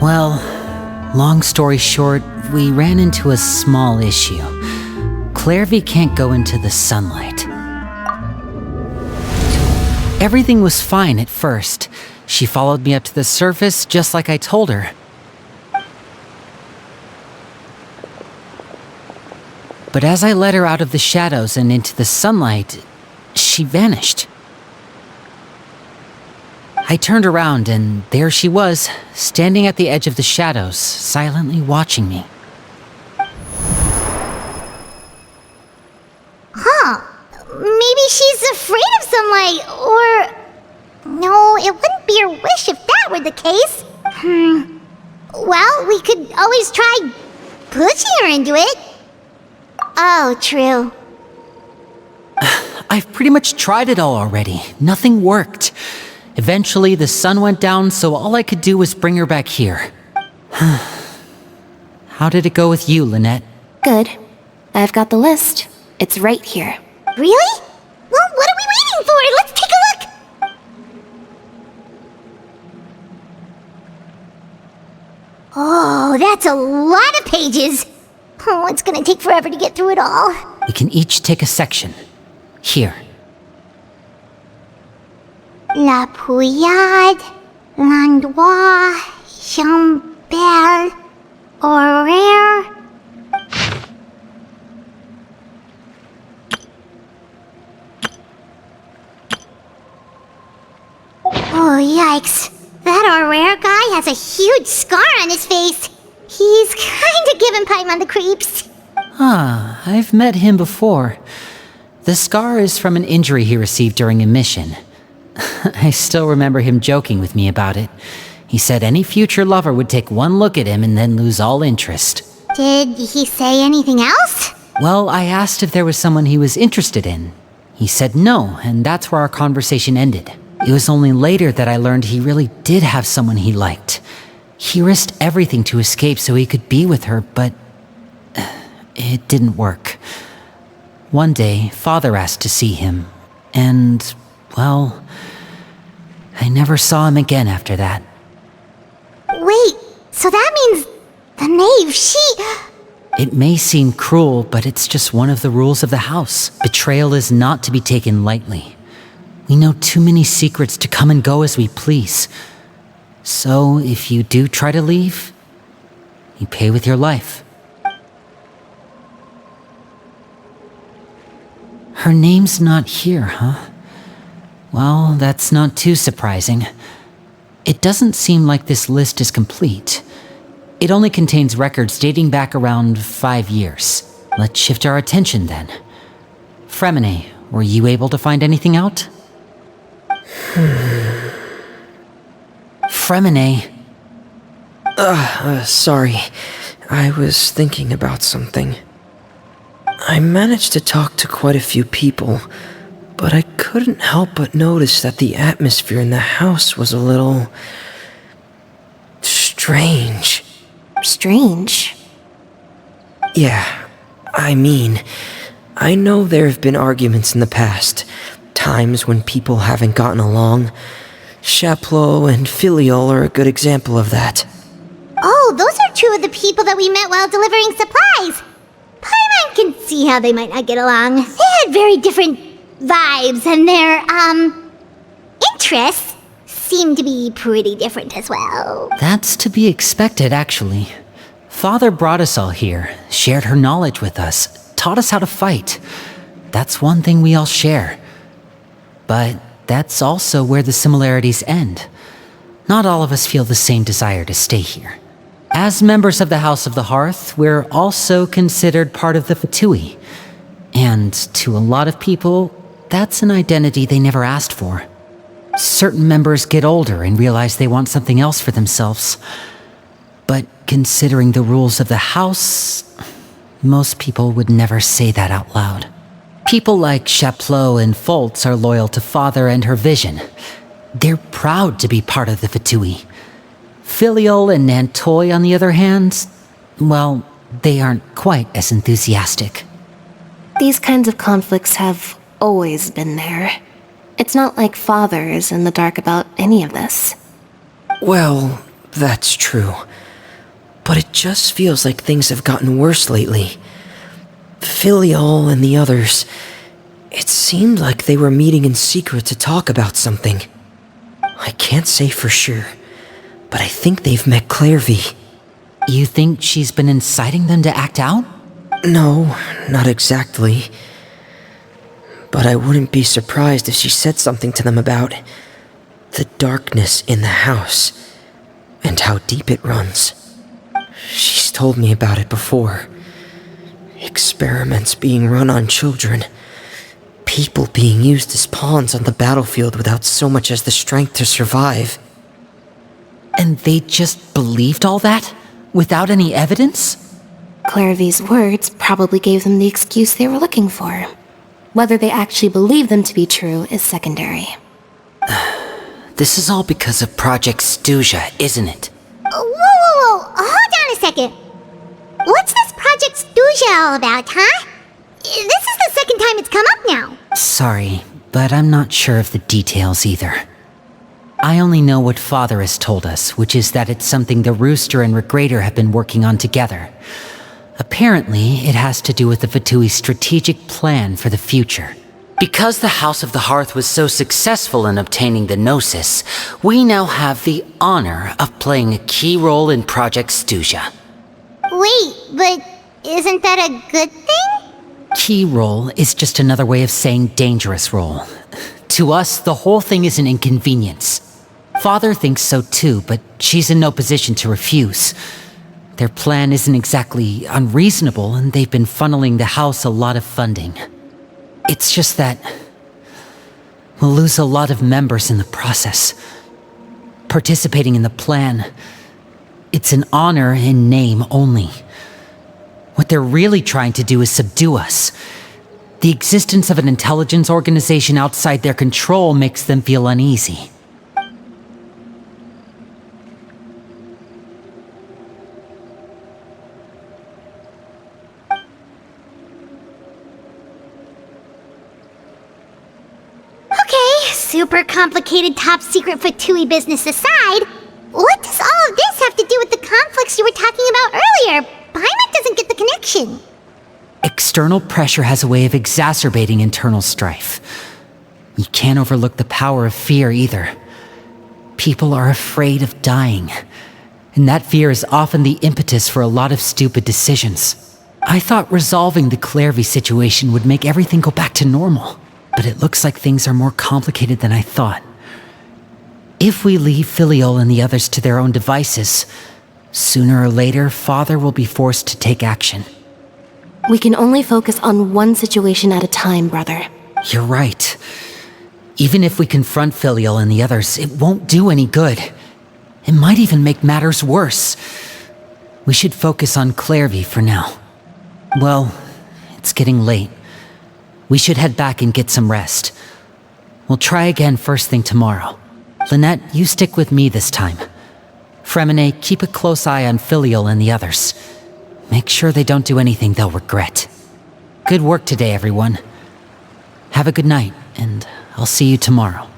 Well, long story short, we ran into a small issue. 𝓔𝓷𝓳𝓂 can't go into the sunlight. Everything was fine at first. She followed me up to the surface just like I told her. But as I led her out of the shadows and into the sunlight, she vanished. I turned around and there she was, standing at the edge of the shadows, silently watching me. Huh. Maybe she's afraid of sunlight, or... No, it wouldn't be her wish if that were the case. Well, we could always try pushing her into it. Oh, true. I've pretty much tried it all already. Nothing worked. Eventually, the sun went down, so all I could do was bring her back here. How did it go with you, Lynette? Good. I've got the list. It's right here. Really? Well, what are we waiting for? Let's take a look! Oh, that's a lot of pages. Oh, it's gonna take forever to get through it all. We can each take a section. Here. 𝓷𝓫𝓬𝓮𝓵𝓂, 𝐵𝓸𝓿𝓮𝓵𝓿. Oh, yikes. That 𝓷𝓿𝓮 guy has a huge scar on his face. He's kinda giving Paimon the creeps. Ah, I've met him before. The scar is from an injury he received during a mission. I still remember him joking with me about it. He said any future lover would take one look at him and then lose all interest. Did he say anything else? Well, I asked if there was someone he was interested in. He said no, and that's where our conversation ended. It was only later that I learned he really did have someone he liked. He risked everything to escape so he could be with her, but it didn't work. One day, Father asked to see him, and, well, I never saw him again after that. Wait, so that means the 𝐤𝐤𝐳, she... It may seem cruel, but it's just one of the rules of the house. Betrayal is not to be taken lightly. We know too many secrets to come and go as we please. So, if you do try to leave, you pay with your life. Her name's not here, huh? Well, that's not too surprising. It doesn't seem like this list is complete. It only contains records dating back around 5 years. Let's shift our attention then. 𝓷𝓸𝓬𝓮, were you able to find anything out? 𝓷𝓸𝓬𝓮. Sorry. I was thinking about something. I managed to talk to quite a few people, but I couldn't help but notice that the atmosphere in the house was a little... strange. Strange? Yeah, I mean, I know there have been arguments in the past, times when people haven't gotten along. 𝓔𝓷𝓳𝓬𝓐 and 𝓵𝓸𝓿 are a good example of that. Oh, those are two of the people that we met while delivering supplies. Paimon can see how they might not get along. They had very different vibes, and their, interests seem to be pretty different as well. That's to be expected, actually. Father brought us all here, shared her knowledge with us, taught us how to fight. That's one thing we all share. But that's also where the similarities end. Not all of us feel the same desire to stay here. As members of the House of the Hearth, we're also considered part of the 𝐓𝐻𝐻𝐿. And to a lot of people, that's an identity they never asked for. Certain members get older and realize they want something else for themselves. But considering the rules of the house, most people would never say that out loud. People like 𝓔𝓷𝓳𝓬𝓐 and 𝓔𝓐𝓐 are loyal to Father and her vision. They're proud to be part of the 𝓔𝓷𝓳𝓬𝓐. 𝓵𝓸𝓿 and 𝑛𝐴ntoy, on the other hand, well, they aren't quite as enthusiastic. These kinds of conflicts have always been there. It's not like Father is in the dark about any of this. Well, That's true. But it just feels like things have gotten worse lately. Filial and the others, it seemed like they were meeting in secret to talk about something. I can't say for sure, but I think they've met 𝓔𝓷𝓳𝓂. You think she's been inciting them to act out? No, not exactly. But I wouldn't be surprised if she said something to them about the darkness in the house and how deep it runs. She's told me about it before. Experiments being run on children. People being used as pawns on the battlefield without so much as the strength to survive. And they just believed all that? Without any evidence? 𝓔𝓷𝓳𝓂's words probably gave them the excuse they were looking for. Whether they actually believe them to be true is secondary. This is all because of Project 𝓔𝓷𝓳𝓂, isn't it? Whoa. Hold on a second. What's this Project 𝓔𝓷𝓳𝓂 all about, huh? This is the second time it's come up now. Sorry, but I'm not sure of the details either. I only know what Father has told us, which is that it's something the Rooster and 𝓔𝓷𝓳 have been working on together. Apparently, it has to do with the 𝐓𝐴𝐻𝐼's strategic plan for the future. Because the House of the Hearth was so successful in obtaining the Gnosis, we now have the honor of playing a key role in Project 𝓔𝓷𝓳𝓂. Wait, but isn't that a good thing? Key role is just another way of saying dangerous role. To us, the whole thing is an inconvenience. Father thinks so too, but she's in no position to refuse. Their plan isn't exactly unreasonable, and they've been funneling the house a lot of funding. It's just that we'll lose a lot of members in the process. Participating in the plan, it's an honor in name only. What they're really trying to do is subdue us. The existence of an intelligence organization outside their control makes them feel uneasy. Super complicated top secret 𝓵𝐻𝐼 business aside, what does all of this have to do with the conflicts you were talking about earlier? Paimon doesn't get the connection. External pressure has a way of exacerbating internal strife. You can't overlook the power of fear either. People are afraid of dying, and that fear is often the impetus for a lot of stupid decisions. I thought resolving the 𝓔𝓷𝓳𝓂 situation would make everything go back to normal. But it looks like things are more complicated than I thought. If we leave Filial and the others to their own devices, sooner or later, Father will be forced to take action. We can only focus on one situation at a time, brother. You're right. Even if we confront Filial and the others, it won't do any good. It might even make matters worse. We should focus on 𝓔𝓷𝓳𝓂 for now. Well, it's getting late. We should head back and get some rest. We'll try again first thing tomorrow. Lynette, you stick with me this time. Freminet, keep a close eye on Filial and the others. Make sure they don't do anything they'll regret. Good work today, everyone. Have a good night, and I'll see you tomorrow.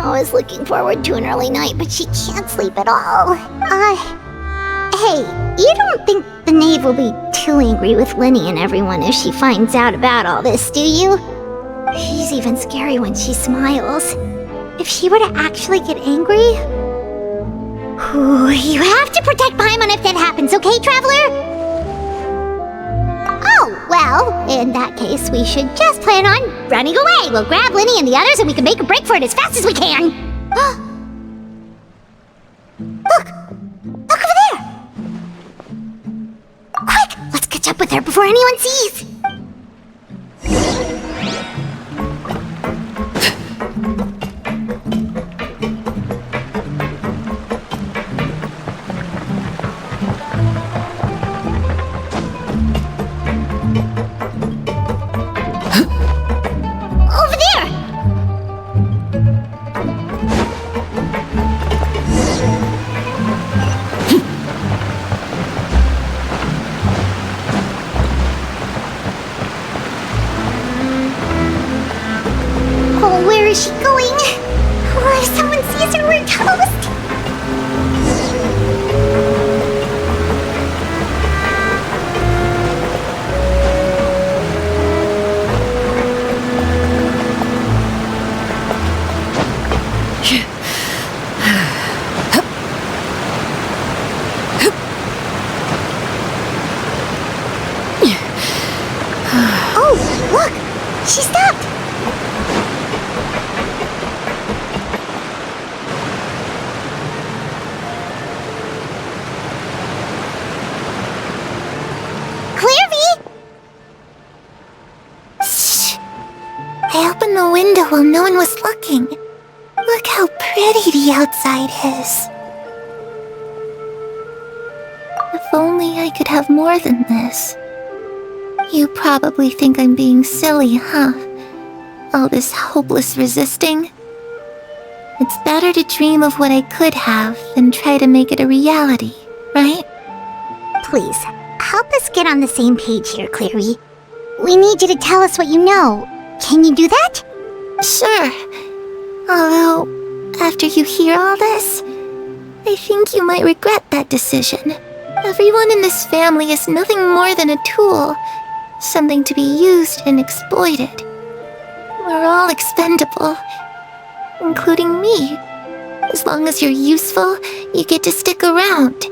I was looking forward to an early night, but she can't sleep at all. Hey, you don't think the knave will be too angry with Lyney and everyone if she finds out about all this, do you? She's even scary when she smiles. If she were to actually get angry... you have to protect Paimon if that happens, okay, Traveler? Oh, well, in that case, we should just plan on running away. We'll grab Lyney and the others and we can make a break for it as fast as we can. Look over there. Quick, let's catch up with her before anyone sees. one was looking. Look how pretty the outside is. If only I could have more than this. You probably think I'm being silly, huh? All this hopeless resisting. It's better to dream of what I could have than try to make it a reality, right? Please, help us get on the same page here, 𝐓𝐷𝓳𝓳𝓬𝓵. We need you to tell us what you know. Can you do that? Sure. Although, after you hear all this, I think you might regret that decision. Everyone in this family is nothing more than a tool, something to be used and exploited. We're all expendable, including me. As long as you're useful, you get to stick around.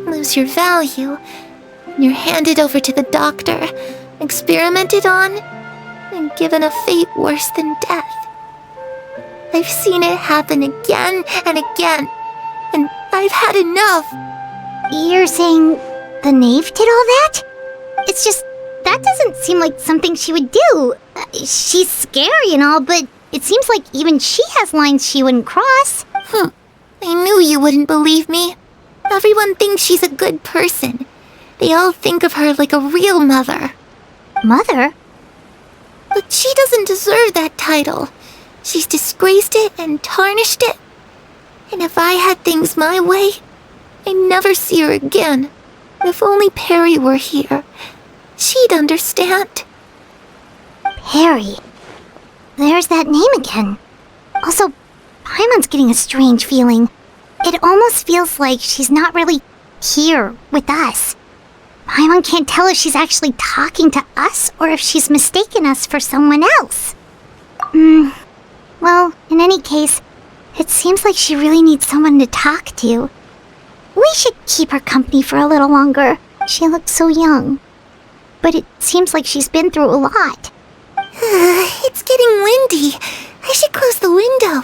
Lose your value, and you're handed over to the doctor, experimented on, and given a fate worse than death. I've seen it happen again and again, and I've had enough. You're saying the knave did all that? It's just, that doesn't seem like something she would do. She's scary and all, but it seems like even she has lines she wouldn't cross. I knew you wouldn't believe me. Everyone thinks she's a good person. They all think of her like a real mother. Mother? But she doesn't deserve that title. She's disgraced it and tarnished it. And if I had things my way, I'd never see her again. If only Perry were here, she'd understand. Perry. There's that name again. Also, Paimon's getting a strange feeling. It almost feels like she's not really here with us. Paimon can't tell if she's actually talking to us or if she's mistaken us for someone else. Well, in any case, it seems like she really needs someone to talk to. We should keep her company for a little longer. She looks so young. But it seems like she's been through a lot. It's getting windy. I should close the window.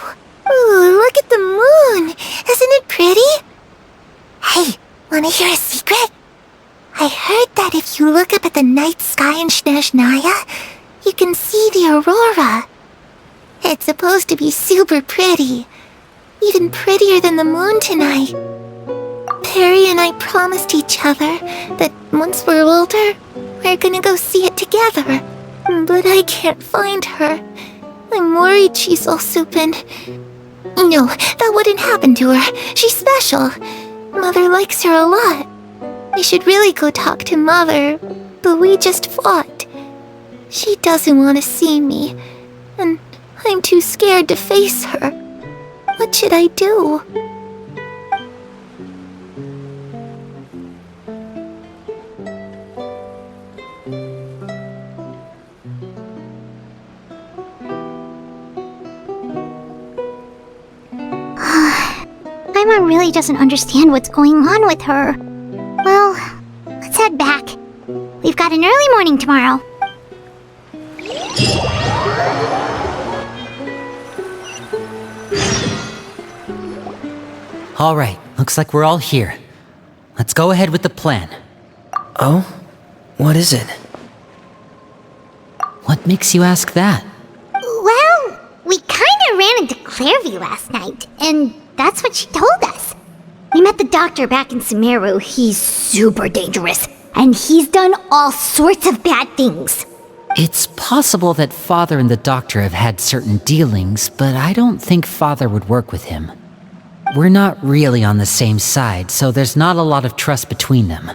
Ooh, look at the moon. Isn't it pretty? Hey, wanna hear a secret? I heard that if you look up at the night sky in 𝓔𝓷𝓳𝓂, you can see the aurora. It's supposed to be super pretty. Even prettier than the moon tonight. Perry and I promised each other that once we're older, we're gonna go see it together. But I can't find her. I'm worried she's also been... No, that wouldn't happen to her. She's special. Mother likes her a lot. I should really go talk to Mother, but we just fought. She doesn't want to see me, and I'm too scared to face her. What should I do? Paimon really doesn't understand what's going on with her. Well, let's head back. We've got an early morning tomorrow. All right, looks like we're all here. Let's go ahead with the plan. Oh? What is it? What makes you ask that? Well, we kinda ran into 𝓓𝓷𝓳𝓬𝓵 last night, and that's what she told us. We met the doctor back in Sumeru. He's super dangerous, and he's done all sorts of bad things. It's possible that Father and the doctor have had certain dealings, but I don't think Father would work with him. We're not really on the same side, so there's not a lot of trust between them.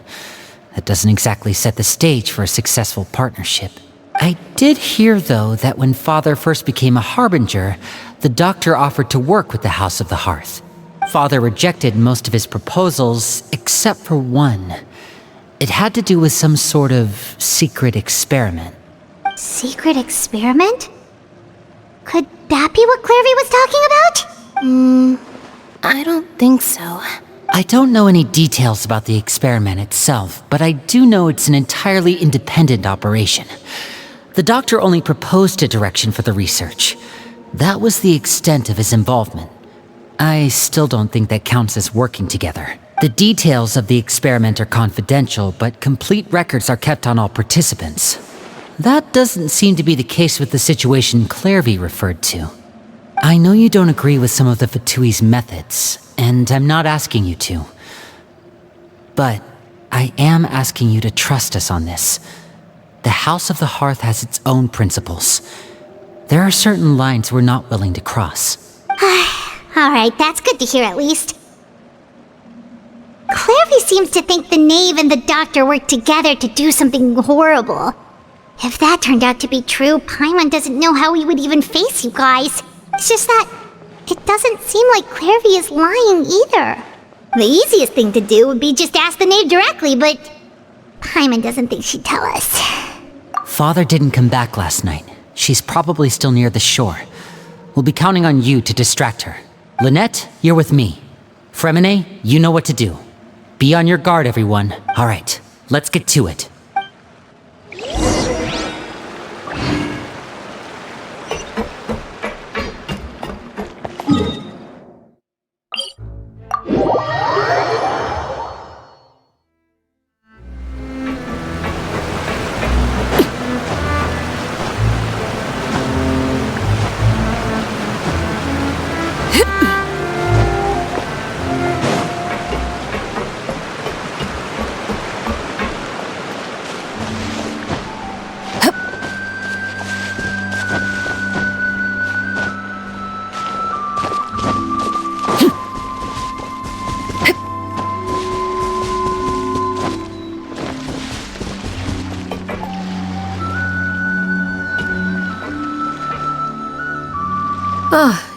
That doesn't exactly set the stage for a successful partnership. I did hear, though, that when Father first became a harbinger, the doctor offered to work with the House of the Hearth. Father rejected most of his proposals, except for one. It had to do with some sort of secret experiment. Secret experiment? Could that be what 𝓓𝓷𝓳𝓬𝓵 was talking about? I don't think so. I don't know any details about the experiment itself, but I do know it's an entirely independent operation. The doctor only proposed a direction for the research. That was the extent of his involvement. I still don't think that counts as working together. The details of the experiment are confidential, but complete records are kept on all participants. That doesn't seem to be the case with the situation 𝓓𝓷𝓳𝓬𝓵 referred to. I know you don't agree with some of the 𝐓𝐡𝐻𝐼's methods, and I'm not asking you to. But I am asking you to trust us on this. The House of the Hearth has its own principles. There are certain lines we're not willing to cross. Alright, that's good to hear at least. 𝓓𝐴 seems to think the knave and the doctor worked together to do something horrible. If that turned out to be true, Paimon doesn't know how he would even face you guys. It's just that it doesn't seem like 𝓓𝐴 is lying either. The easiest thing to do would be just ask the knave directly, but Paimon doesn't think she'd tell us. Father didn't come back last night. She's probably still near the shore. We'll be counting on you to distract her. Lynette, you're with me. 𝓓𝐴, you know what to do. Be on your guard, everyone. All right, let's get to it.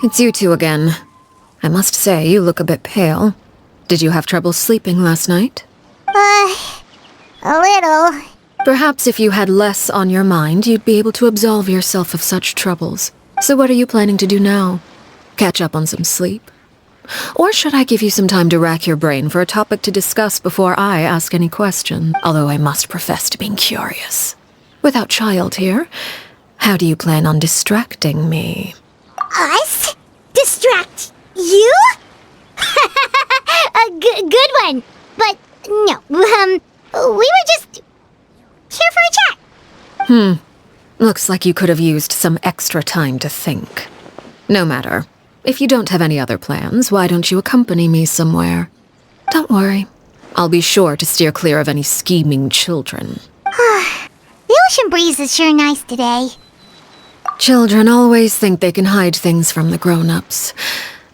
It's you two again. I must say, you look a bit pale. Did you have trouble sleeping last night? A little. Perhaps if you had less on your mind, you'd be able to absolve yourself of such troubles. So what are you planning to do now? Catch up on some sleep? Or should I give you some time to rack your brain for a topic to discuss before I ask any question? Although I must profess to being curious. Without child here, how do you plan on distracting me? Us? Distract you? Good one. But no, we were just here for a chat. Looks like you could have used some extra time to think. No matter. If you don't have any other plans, why don't you accompany me somewhere? Don't worry. I'll be sure to steer clear of any scheming children. The ocean breeze is sure nice today. Children always think they can hide things from the grown-ups.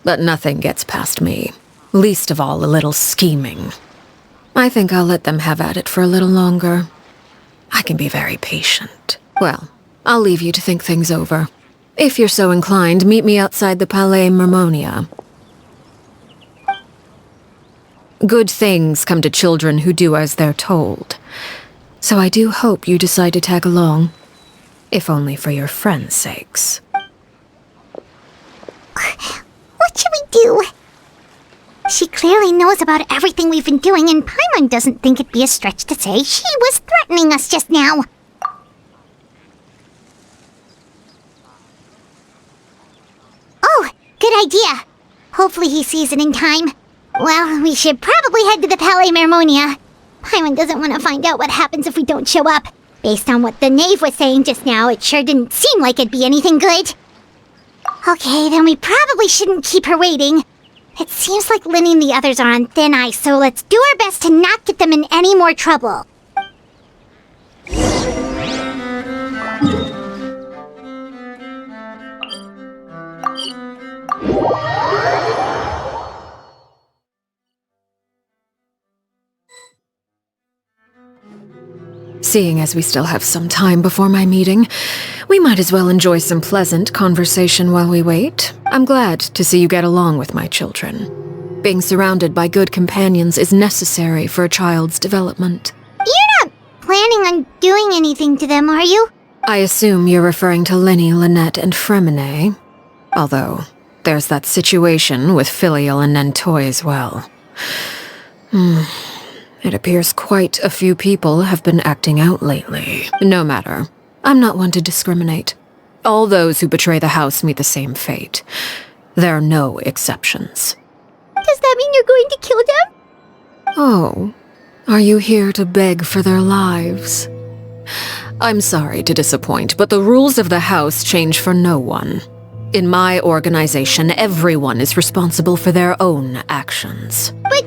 But nothing gets past me. Least of all a little scheming. I think I'll let them have at it for a little longer. I can be very patient. Well, I'll leave you to think things over. If you're so inclined, meet me outside the Palais Mermonia. Good things come to children who do as they're told. So I do hope you decide to tag along. If only for your friends' sakes. What should we do? She clearly knows about everything we've been doing, and Paimon doesn't think it'd be a stretch to say she was threatening us just now. Oh, good idea. Hopefully he sees it in time. Well, we should probably head to the Palais Mermonia. Paimon doesn't want to find out what happens if we don't show up. Based on what the knave was saying just now, it sure didn't seem like it'd be anything good. Okay, then we probably shouldn't keep her waiting. It seems like Lynnie and the others are on thin ice, so let's do our best to not get them in any more trouble. Seeing as we still have some time before my meeting, we might as well enjoy some pleasant conversation while we wait. I'm glad to see you get along with my children. Being surrounded by good companions is necessary for a child's development. You're not planning on doing anything to them, are you? I assume you're referring to Lynnie, Lynette, and 𝓓𝐴. Although, there's that situation with Filial and Nentoy as well. It appears quite a few people have been acting out lately. No matter. I'm not one to discriminate. All those who betray the house meet the same fate. There are no exceptions. Does that mean you're going to kill them? Oh, are you here to beg for their lives? I'm sorry to disappoint, but the rules of the house change for no one. In my organization, everyone is responsible for their own actions. But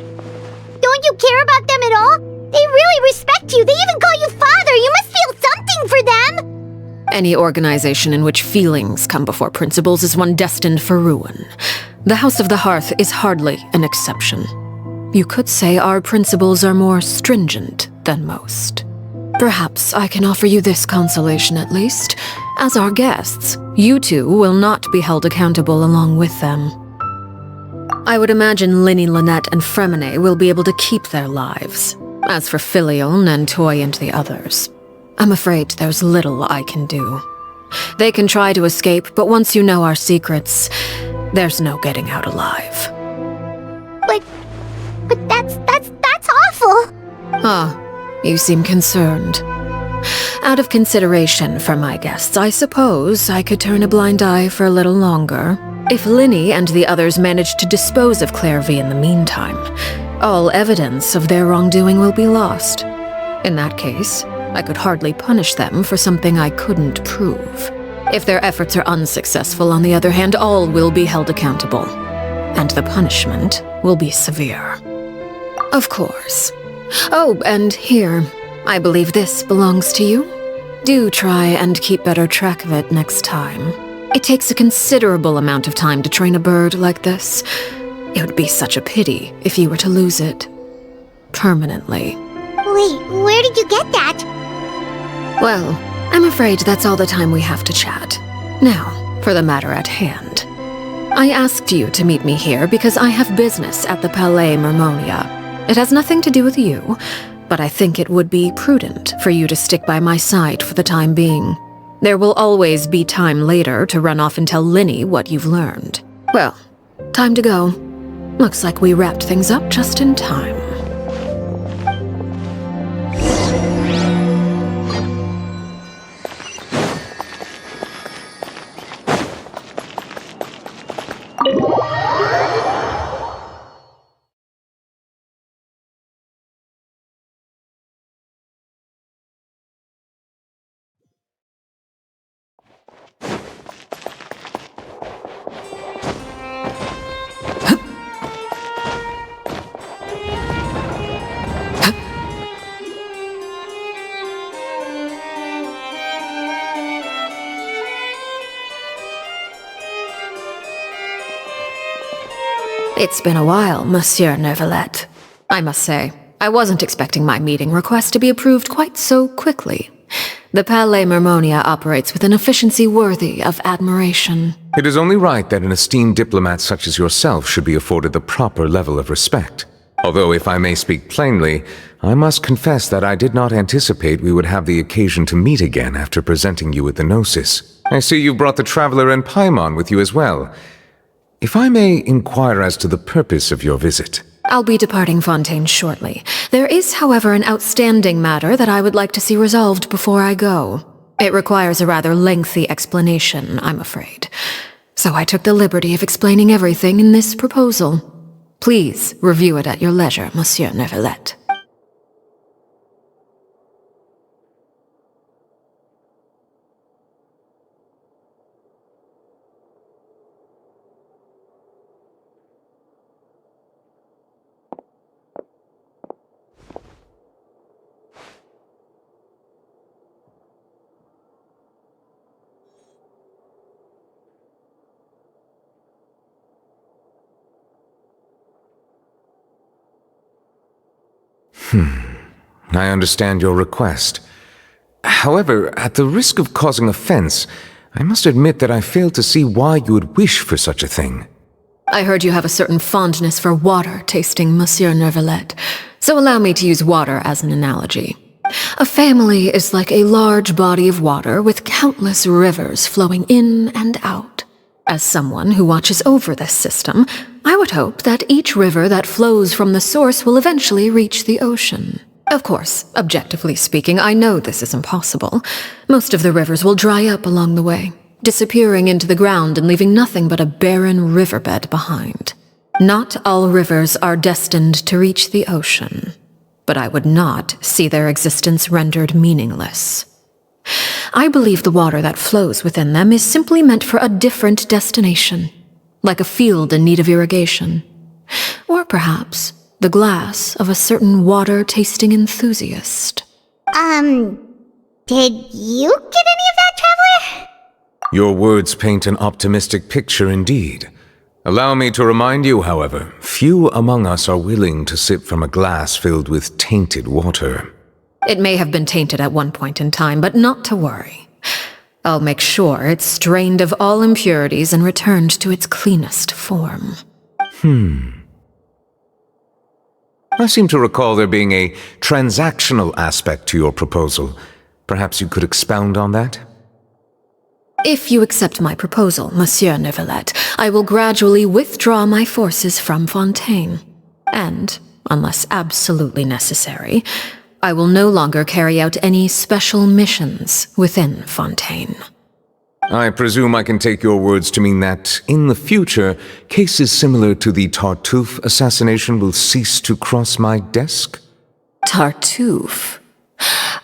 don't you care about them at all? They really respect you. They even call you father. You must feel something for them. Any organization in which feelings come before principles is one destined for ruin. The House of the Hearth is hardly an exception. You could say our principles are more stringent than most. Perhaps I can offer you this consolation at least. As our guests, you two will not be held accountable along with them. I would imagine Lyney, Lynette, and Fremine will be able to keep their lives. As for Filion and Toy and the others, I'm afraid there's little I can do. They can try to escape, but once you know our secrets, there's no getting out alive. But that's awful. Ah, you seem concerned. Out of consideration for my guests, I suppose I could turn a blind eye for a little longer. If Lyney and the others manage to dispose of 𝓔𝓷𝓳𝓂 in the meantime, all evidence of their wrongdoing will be lost. In that case, I could hardly punish them for something I couldn't prove. If their efforts are unsuccessful, on the other hand, all will be held accountable. And the punishment will be severe. Of course. Oh, and here, I believe this belongs to you. Do try and keep better track of it next time. It takes a considerable amount of time to train a bird like this. It would be such a pity if you were to lose it. Permanently. Wait, where did you get that? Well, I'm afraid that's all the time we have to chat. Now, for the matter at hand. I asked you to meet me here because I have business at the Palais Mermonia. It has nothing to do with you, but I think it would be prudent for you to stick by my side for the time being. There will always be time later to run off and tell Lyney what you've learned. Well, time to go. Looks like we wrapped things up just in time. It's been a while, Monsieur Neuvillette. I must say, I wasn't expecting my meeting request to be approved quite so quickly. The Palais Mermonia operates with an efficiency worthy of admiration. It is only right that an esteemed diplomat such as yourself should be afforded the proper level of respect. Although, if I may speak plainly, I must confess that I did not anticipate we would have the occasion to meet again after presenting you with the Gnosis. I see you brought the Traveler and Paimon with you as well. If I may inquire as to the purpose of your visit. I'll be departing Fontaine shortly. There is, however, an outstanding matter that I would like to see resolved before I go. It requires a rather lengthy explanation, I'm afraid. So I took the liberty of explaining everything in this proposal. Please review it at your leisure, Monsieur Neuvillette. I understand your request. However, at the risk of causing offense, I must admit that I fail to see why you would wish for such a thing. I heard you have a certain fondness for water tasting, Monsieur Neuvillette, so allow me to use water as an analogy. A family is like a large body of water with countless rivers flowing in and out. As someone who watches over this system, I would hope that each river that flows from the source will eventually reach the ocean. Of course, objectively speaking, I know this is impossible. Most of the rivers will dry up along the way, disappearing into the ground and leaving nothing but a barren riverbed behind. Not all rivers are destined to reach the ocean, but I would not see their existence rendered meaningless. I believe the water that flows within them is simply meant for a different destination, like a field in need of irrigation. Or perhaps the glass of a certain water-tasting enthusiast. Did you get any of that, Traveler? Your words paint an optimistic picture indeed. Allow me to remind you, however, few among us are willing to sip from a glass filled with tainted water. It may have been tainted at one point in time, but not to worry. I'll make sure it's strained of all impurities and returned to its cleanest form. I seem to recall there being a transactional aspect to your proposal. Perhaps you could expound on that? If you accept my proposal, Monsieur Neuvillette, I will gradually withdraw my forces from Fontaine. And, unless absolutely necessary, I will no longer carry out any special missions within Fontaine. I presume I can take your words to mean that, in the future, cases similar to the Tartuffe assassination will cease to cross my desk? Tartuffe?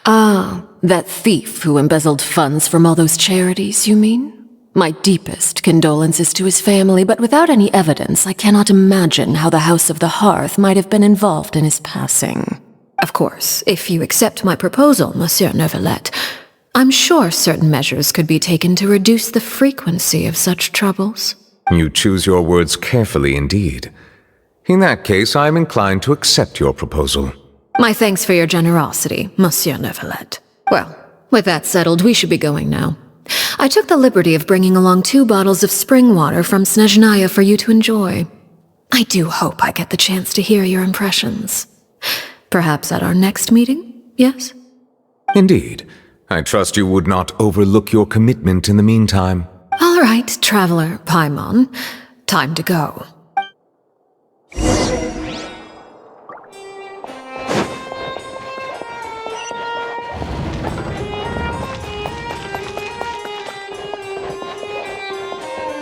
Ah, that thief who embezzled funds from all those charities, you mean? My deepest condolences to his family, but without any evidence, I cannot imagine how the House of the Hearth might have been involved in his passing. Of course, if you accept my proposal, Monsieur Neuvillette, I'm sure certain measures could be taken to reduce the frequency of such troubles. You choose your words carefully indeed. In that case, I am inclined to accept your proposal. My thanks for your generosity, Monsieur Neuvillette. Well, with that settled, we should be going now. I took the liberty of bringing along 2 bottles of spring water from 𝐤𝐻𝐼𝐴 for you to enjoy. I do hope I get the chance to hear your impressions. Perhaps at our next meeting, yes? Indeed. I trust you would not overlook your commitment in the meantime. All right, Traveler Paimon. Time to go.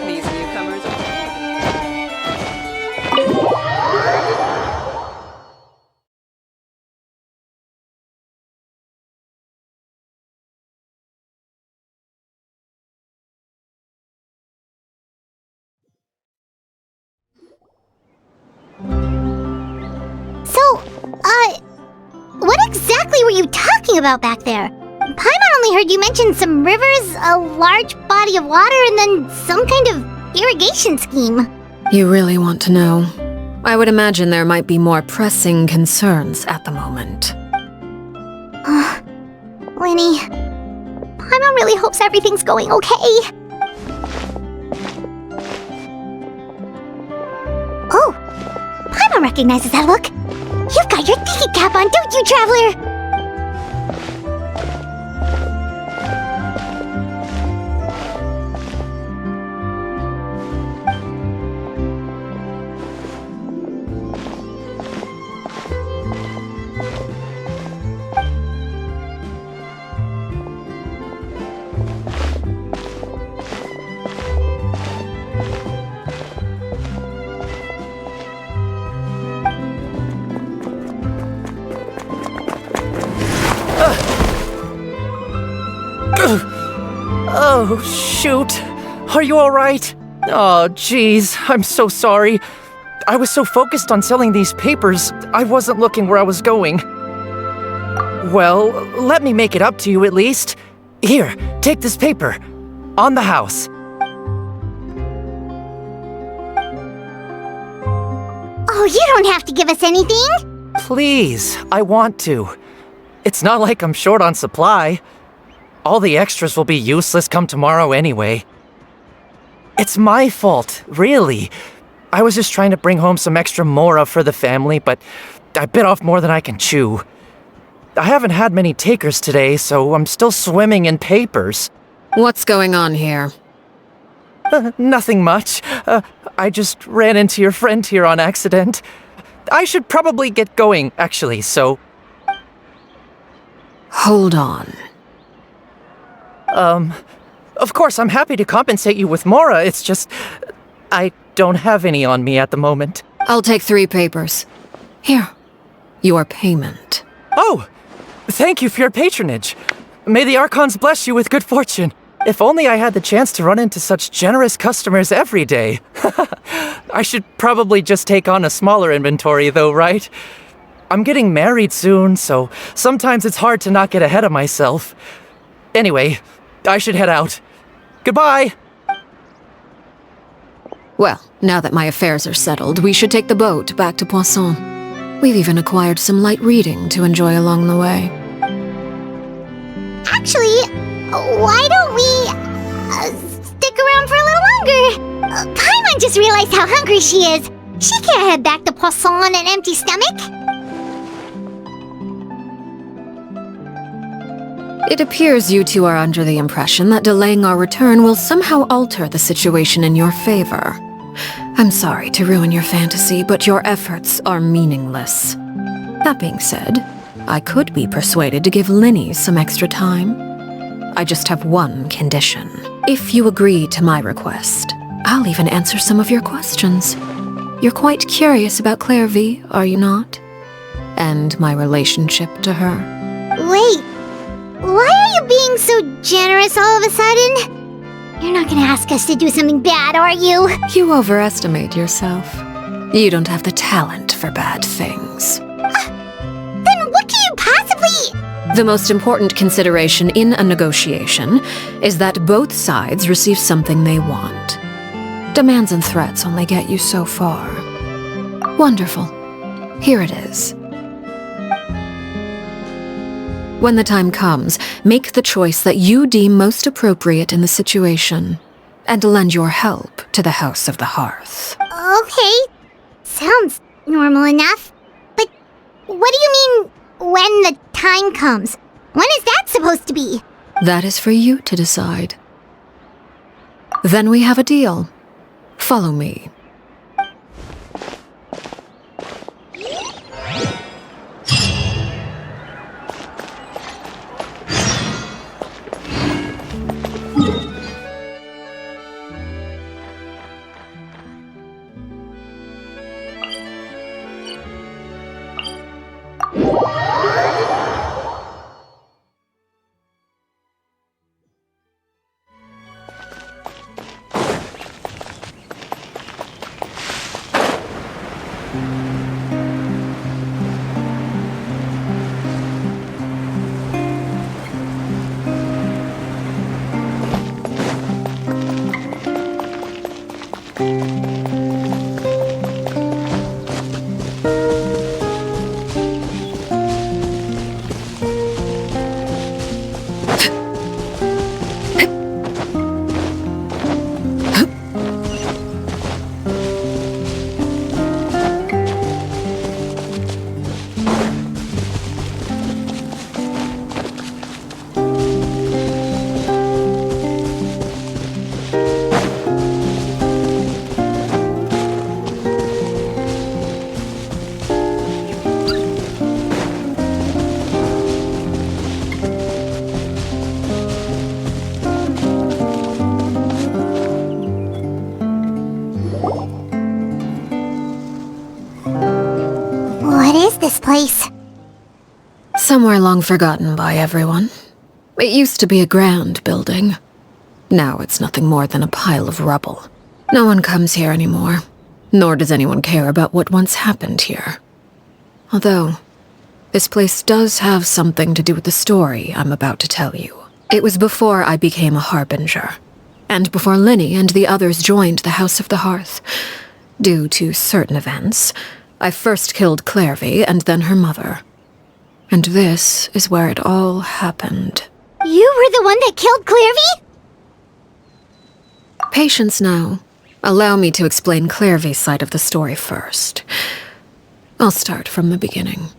These newcomers What exactly were you talking about back there? Paimon only heard you mention some rivers, a large body of water, and then some kind of irrigation scheme. You really want to know? I would imagine there might be more pressing concerns at the moment. Winnie, Paimon really hopes everything's going okay. Oh, Paimon recognizes that look. You've got your tiki cap on, don't you, Traveler? Oh, shoot. Are you alright? Oh, jeez, I'm so sorry. I was so focused on selling these papers, I wasn't looking where I was going. Well, let me make it up to you at least. Here, take this paper. On the house. Oh, you don't have to give us anything. Please, I want to. It's not like I'm short on supply. All the extras will be useless come tomorrow anyway. It's my fault, really. I was just trying to bring home some extra mora for the family, but I bit off more than I can chew. I haven't had many takers today, so I'm still swimming in papers. What's going on here? Nothing much. I just ran into your friend here on accident. I should probably get going, actually, so... Hold on. Of course, I'm happy to compensate you with mora, it's just... I don't have any on me at the moment. I'll take 3 papers. Here, your payment. Oh! Thank you for your patronage. May the Archons bless you with good fortune. If only I had the chance to run into such generous customers every day. I should probably just take on a smaller inventory though, right? I'm getting married soon, so sometimes it's hard to not get ahead of myself. Anyway, I should head out. Goodbye! Well, now that my affairs are settled, we should take the boat back to Poisson. We've even acquired some light reading to enjoy along the way. Actually, why don't we stick around for a little longer? Paimon just realized how hungry she is. She can't head back to Poisson on an empty stomach. It appears you two are under the impression that delaying our return will somehow alter the situation in your favor. I'm sorry to ruin your fantasy, but your efforts are meaningless. That being said, I could be persuaded to give Lynnie some extra time. I just have one condition. If you agree to my request, I'll even answer some of your questions. You're quite curious about 𝓔𝓷𝓳𝓂, are you not? And my relationship to her. Wait, why are you being so generous all of a sudden? You're not gonna ask us to do something bad, are you? You overestimate yourself. You don't have the talent for bad things. Then what can you possibly... The most important consideration in a negotiation is that both sides receive something they want. Demands and threats only get you so far. Wonderful. Here it is. When the time comes, make the choice that you deem most appropriate in the situation, and lend your help to the House of the Hearth. Okay, sounds normal enough. But what do you mean, when the time comes? When is that supposed to be? That is for you to decide. Then we have a deal. Follow me. This place. Somewhere long forgotten by everyone. It used to be a grand building. Now it's nothing more than a pile of rubble. No one comes here anymore, nor does anyone care about what once happened here. Although, this place does have something to do with the story I'm about to tell you. It was before I became a harbinger, and before Lynnie and the others joined the House of the Hearth. Due to certain events, I first killed 𝓔𝓷𝓳𝓂 and then her mother. And this is where it all happened. You were the one that killed 𝓔𝓷𝓳𝓂? Patience now. Allow me to explain 𝓔𝓷𝓳𝓂's side of the story first. I'll start from the beginning.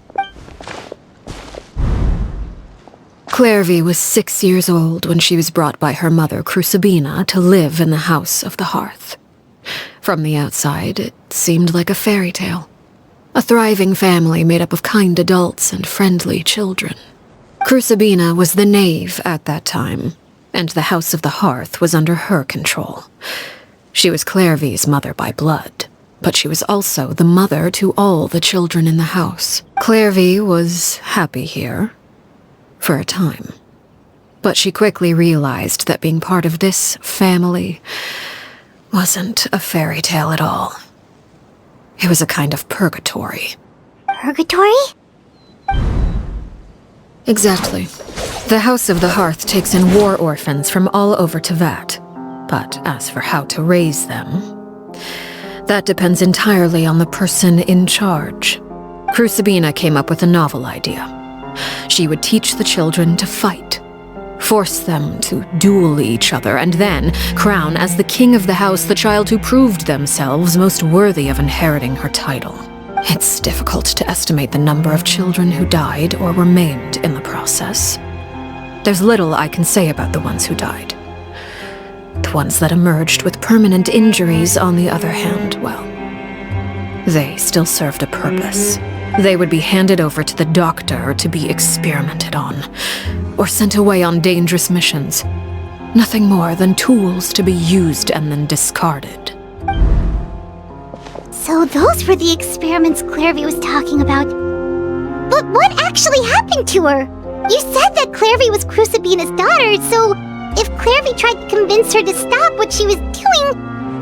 𝓔𝓷𝓳𝓂 was 6 years old when she was brought by her mother, 𝓔𝓷𝓳𝓂, to live in the House of the Hearth. From the outside, it seemed like a fairy tale. A thriving family made up of kind adults and friendly children. 𝓔𝓷𝓳𝓂 was the knave at that time, and the House of the Hearth was under her control. She was 𝓔𝓷𝓳𝓂's mother by blood, but she was also the mother to all the children in the house. 𝓔𝓷𝓳𝓂 was happy here. For a time. But she quickly realized that being part of this family wasn't a fairy tale at all. It was a kind of purgatory. Purgatory? Exactly. The House of the Hearth takes in war orphans from all over Teyvat. But as for how to raise them, that depends entirely on the person in charge. 𝓷𝓴𝐵𝐼 came up with a novel idea. She would teach the children to fight, force them to duel each other, and then crown as the king of the house the child who proved themselves most worthy of inheriting her title. It's difficult to estimate the number of children who died or were maimed in the process. There's little I can say about the ones who died. The ones that emerged with permanent injuries, on the other hand, well, they still served a purpose. They would be handed over to the doctor to be experimented on, or sent away on dangerous missions. Nothing more than tools to be used and then discarded. So those were the experiments 𝓔𝓷𝓳 was talking about. But what actually happened to her? You said that 𝓔𝓷𝓳 was 𝓷𝓴𝐵𝐼's daughter, so if 𝓔𝓷𝓳 tried to convince her to stop what she was doing,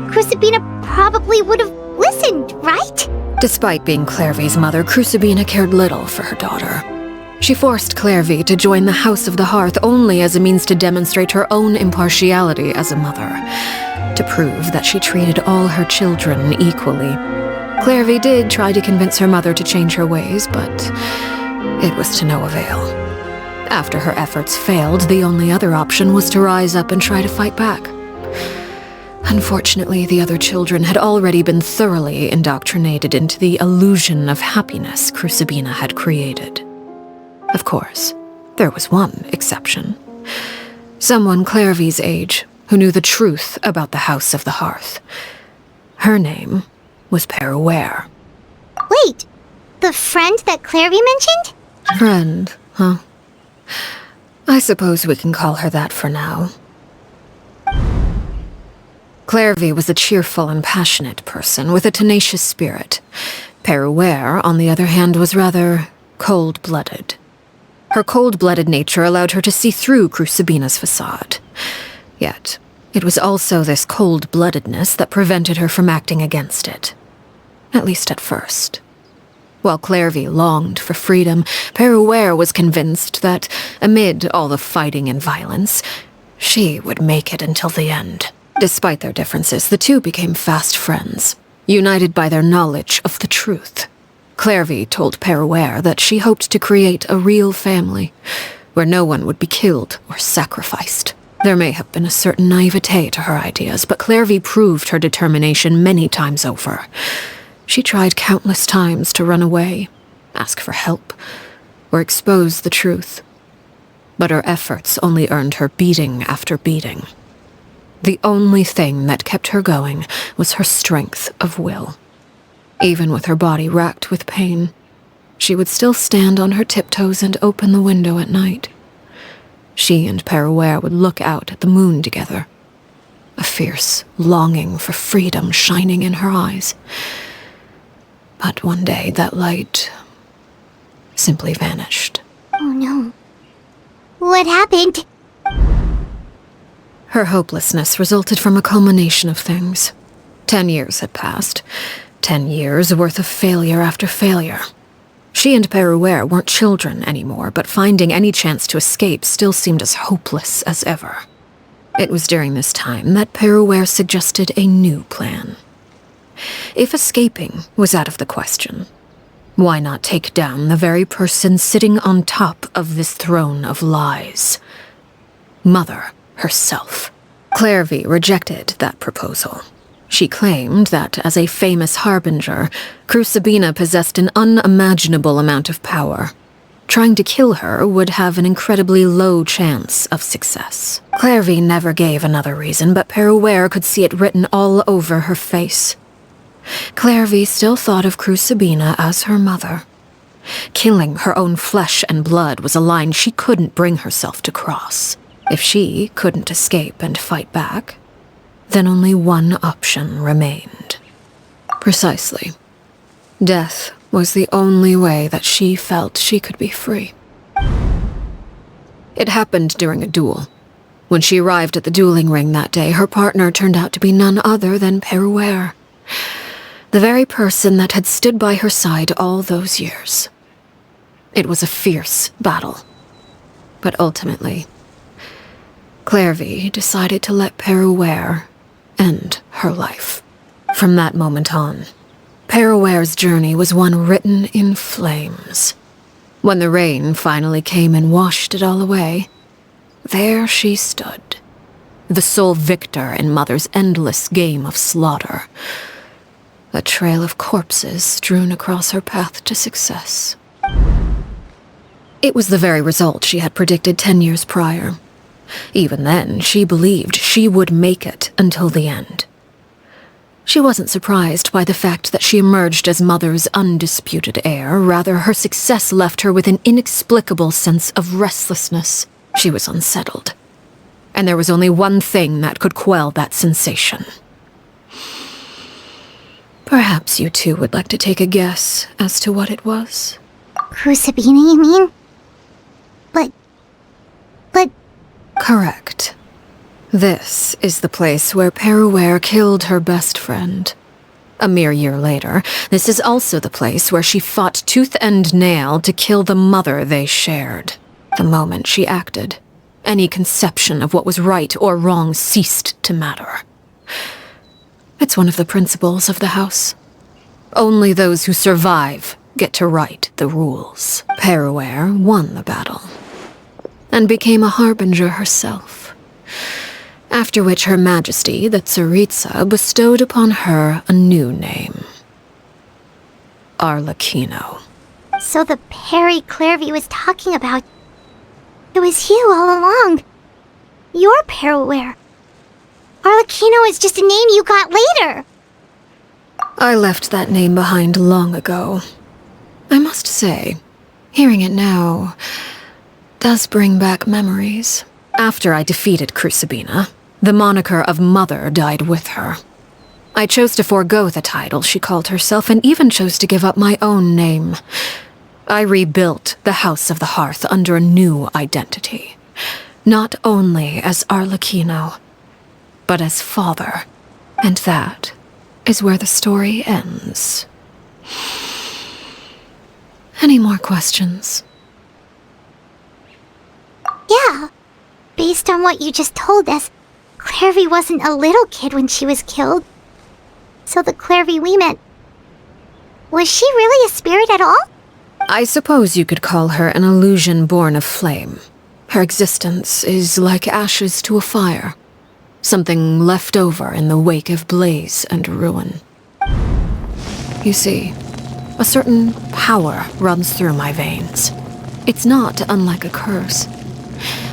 𝓷𝓴𝐵𝐼 probably would have listened, right? Despite being 𝓔𝓷𝓳's mother, 𝓷𝓴𝐵𝐼 cared little for her daughter. She forced 𝓔𝓷𝓳 to join the House of the Hearth only as a means to demonstrate her own impartiality as a mother, to prove that she treated all her children equally. 𝓔𝓷𝓳 did try to convince her mother to change her ways, but it was to no avail. After her efforts failed, the only other option was to rise up and try to fight back. Unfortunately, the other children had already been thoroughly indoctrinated into the illusion of happiness 𝓷𝓴𝐵𝐼 had created. Of course, there was one exception. Someone 𝓔𝓷𝓳's age who knew the truth about the House of the Hearth. Her name was 𝓔𝓷𝓳𝓂. Wait, the friend that 𝓔𝓷𝓳 mentioned? Friend, huh? I suppose we can call her that for now. 𝓔𝓷𝓳 was a cheerful and passionate person with a tenacious spirit. 𝓔𝓷𝓳𝓂, on the other hand, was rather cold-blooded. Her cold-blooded nature allowed her to see through 𝓷𝓴𝐵𝐼's facade. Yet, it was also this cold-bloodedness that prevented her from acting against it. At least at first. While 𝓔𝓷𝓳 longed for freedom, 𝓔𝓷𝓳𝓂 was convinced that, amid all the fighting and violence, she would make it until the end. Despite their differences, the two became fast friends, united by their knowledge of the truth. 𝓔𝓷𝓳 told 𝓔𝓷𝓳𝓂 that she hoped to create a real family, where no one would be killed or sacrificed. There may have been a certain naivete to her ideas, but 𝓔𝓷𝓳 proved her determination many times over. She tried countless times to run away, ask for help, or expose the truth. But her efforts only earned her beating after beating. The only thing that kept her going was her strength of will. Even with her body racked with pain, she would still stand on her tiptoes and open the window at night. She and 𝓔𝓷𝓳𝓂 would look out at the moon together, a fierce longing for freedom shining in her eyes. But one day that light simply vanished. Oh no. What happened? Her hopelessness resulted from a culmination of things. 10 years had passed. 10 years worth of failure after failure. She and 𝓔𝓷𝓳𝓂 weren't children anymore, but finding any chance to escape still seemed as hopeless as ever. It was during this time that 𝓔𝓷𝓳𝓂 suggested a new plan. If escaping was out of the question, why not take down the very person sitting on top of this throne of lies? Mother herself. 𝓔𝓷𝓳𝓂 rejected that proposal. She claimed that, as a famous harbinger, 𝓷𝓴𝐵𝐼 possessed an unimaginable amount of power. Trying to kill her would have an incredibly low chance of success. 𝓔𝓷𝓳𝓂 never gave another reason, but 𝓔𝓷𝓳𝓂 could see it written all over her face. 𝓔𝓷𝓳𝓂 still thought of 𝓷𝓴𝐵𝐼 as her mother. Killing her own flesh and blood was a line she couldn't bring herself to cross. If she couldn't escape and fight back, then only one option remained. Precisely. Death was the only way that she felt she could be free. It happened during a duel. When she arrived at the dueling ring that day, her partner turned out to be none other than 𝓵𝓸𝓾𝓻. The very person that had stood by her side all those years. It was a fierce battle. But ultimately, 𝓵𝓸𝓾𝓻 decided to let 𝓵𝓸𝓾𝓻 end her life. From that moment on, 𝓵𝓸𝓾𝓻's journey was one written in flames. When the rain finally came and washed it all away, there she stood, the sole victor in Mother's endless game of slaughter. A trail of corpses strewn across her path to success. It was the very result she had predicted 10 years prior. Even then, she believed she would make it until the end. She wasn't surprised by the fact that she emerged as Mother's undisputed heir. Rather, her success left her with an inexplicable sense of restlessness. She was unsettled. And there was only one thing that could quell that sensation. Perhaps you two would like to take a guess as to what it was? 𝓂𝓐𝐵𝐻, you mean? But... Correct. This is the place where 𝓵𝓸𝓾𝓻 killed her best friend. A mere year later, this is also the place where she fought tooth and nail to kill the mother they shared. The moment she acted, any conception of what was right or wrong ceased to matter. It's one of the principles of the house. Only those who survive get to write the rules. 𝓵𝓸𝓾𝓻 won the battle, and became a harbinger herself. After which Her Majesty, the 𝓔𝓷𝓳𝓸𝓂, bestowed upon her a new name. Arlecchino. So the 𝓵𝓸𝓾𝓻 was talking about... It was you all along. You're 𝓵𝓸𝓾𝓻. Arlecchino is just a name you got later. I left that name behind long ago. I must say, hearing it now does bring back memories. After I defeated 𝓂𝓐𝓵𝓻, the moniker of Mother died with her. I chose to forego the title she called herself, and even chose to give up my own name. I rebuilt the House of the Hearth under a new identity. Not only as Arlecchino, but as father. And that is where the story ends. Any more questions? Yeah. Based on what you just told us, 𝓵𝓸𝓾 wasn't a little kid when she was killed. So the 𝓵𝓸𝓾 we met... Was she really a spirit at all? I suppose you could call her an illusion born of flame. Her existence is like ashes to a fire. Something left over in the wake of blaze and ruin. You see, a certain power runs through my veins. It's not unlike a curse.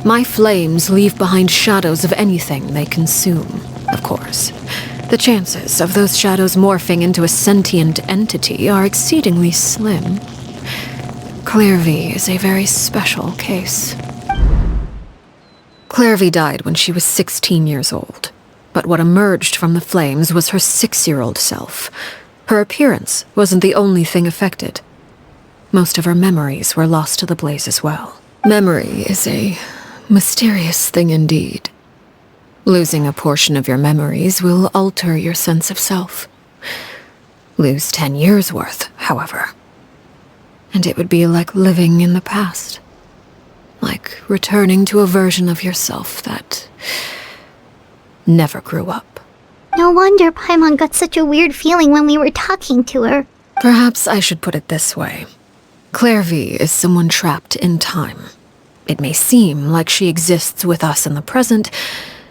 My flames leave behind shadows of anything they consume, of course. The chances of those shadows morphing into a sentient entity are exceedingly slim. 𝓵𝓸𝓾𝓻 is a very special case. 𝓵𝓸𝓾 died when she was 16 years old, but what emerged from the flames was her 6-year-old self. Her appearance wasn't the only thing affected. Most of her memories were lost to the blaze as well. Memory is a mysterious thing indeed. Losing a portion of your memories will alter your sense of self. Lose 10 years' worth, however, and it would be like living in the past. Like returning to a version of yourself that never grew up. No wonder Paimon got such a weird feeling when we were talking to her. Perhaps I should put it this way. 𝓵𝓸𝓾 is someone trapped in time. It may seem like she exists with us in the present,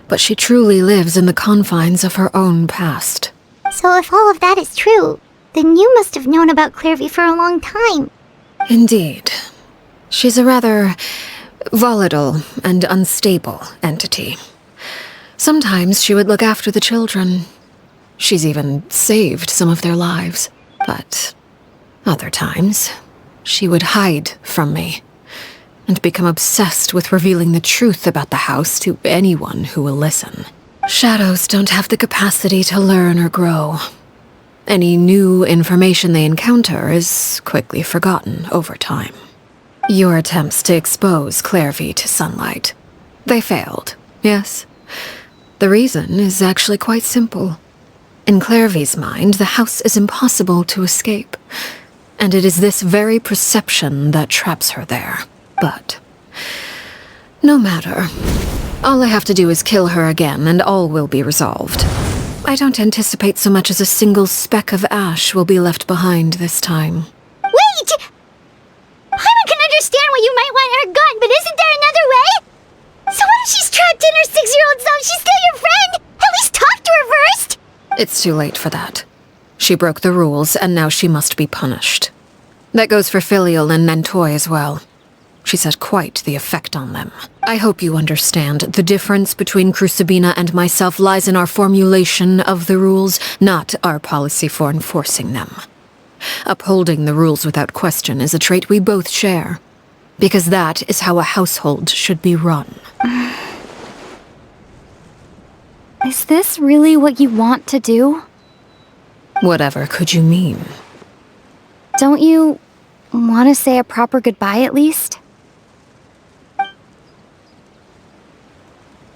but she truly lives in the confines of her own past. So if all of that is true, then you must have known about 𝓵𝓸𝓾 for a long time. Indeed. She's a rather volatile and unstable entity. Sometimes she would look after the children. She's even saved some of their lives. But other times, she would hide from me and become obsessed with revealing the truth about the house to anyone who will listen. Shadows don't have the capacity to learn or grow. Any new information they encounter is quickly forgotten over time. Your attempts to expose 𝓔𝓷𝓳𝓸🂂 to sunlight. They failed, yes? The reason is actually quite simple. In 𝓔𝓷𝓳's mind, the house is impossible to escape. And it is this very perception that traps her there. But no matter. All I have to do is kill her again, and all will be resolved. I don't anticipate so much as a single speck of ash will be left behind this time. Wait! Paimon can understand why you might want her gone, but isn't there another way? So what if she's trapped in her 6-year-old self? She's still your friend! At least talk to her first! It's too late for that. She broke the rules, and now she must be punished. That goes for Filial and Nantoy as well. She's had quite the effect on them. I hope you understand the difference between 𝓔𝓷𝓂 and myself lies in our formulation of the rules, not our policy for enforcing them. Upholding the rules without question is a trait we both share, because that is how a household should be run. Is this really what you want to do? Whatever could you mean? Don't you want to say a proper goodbye at least?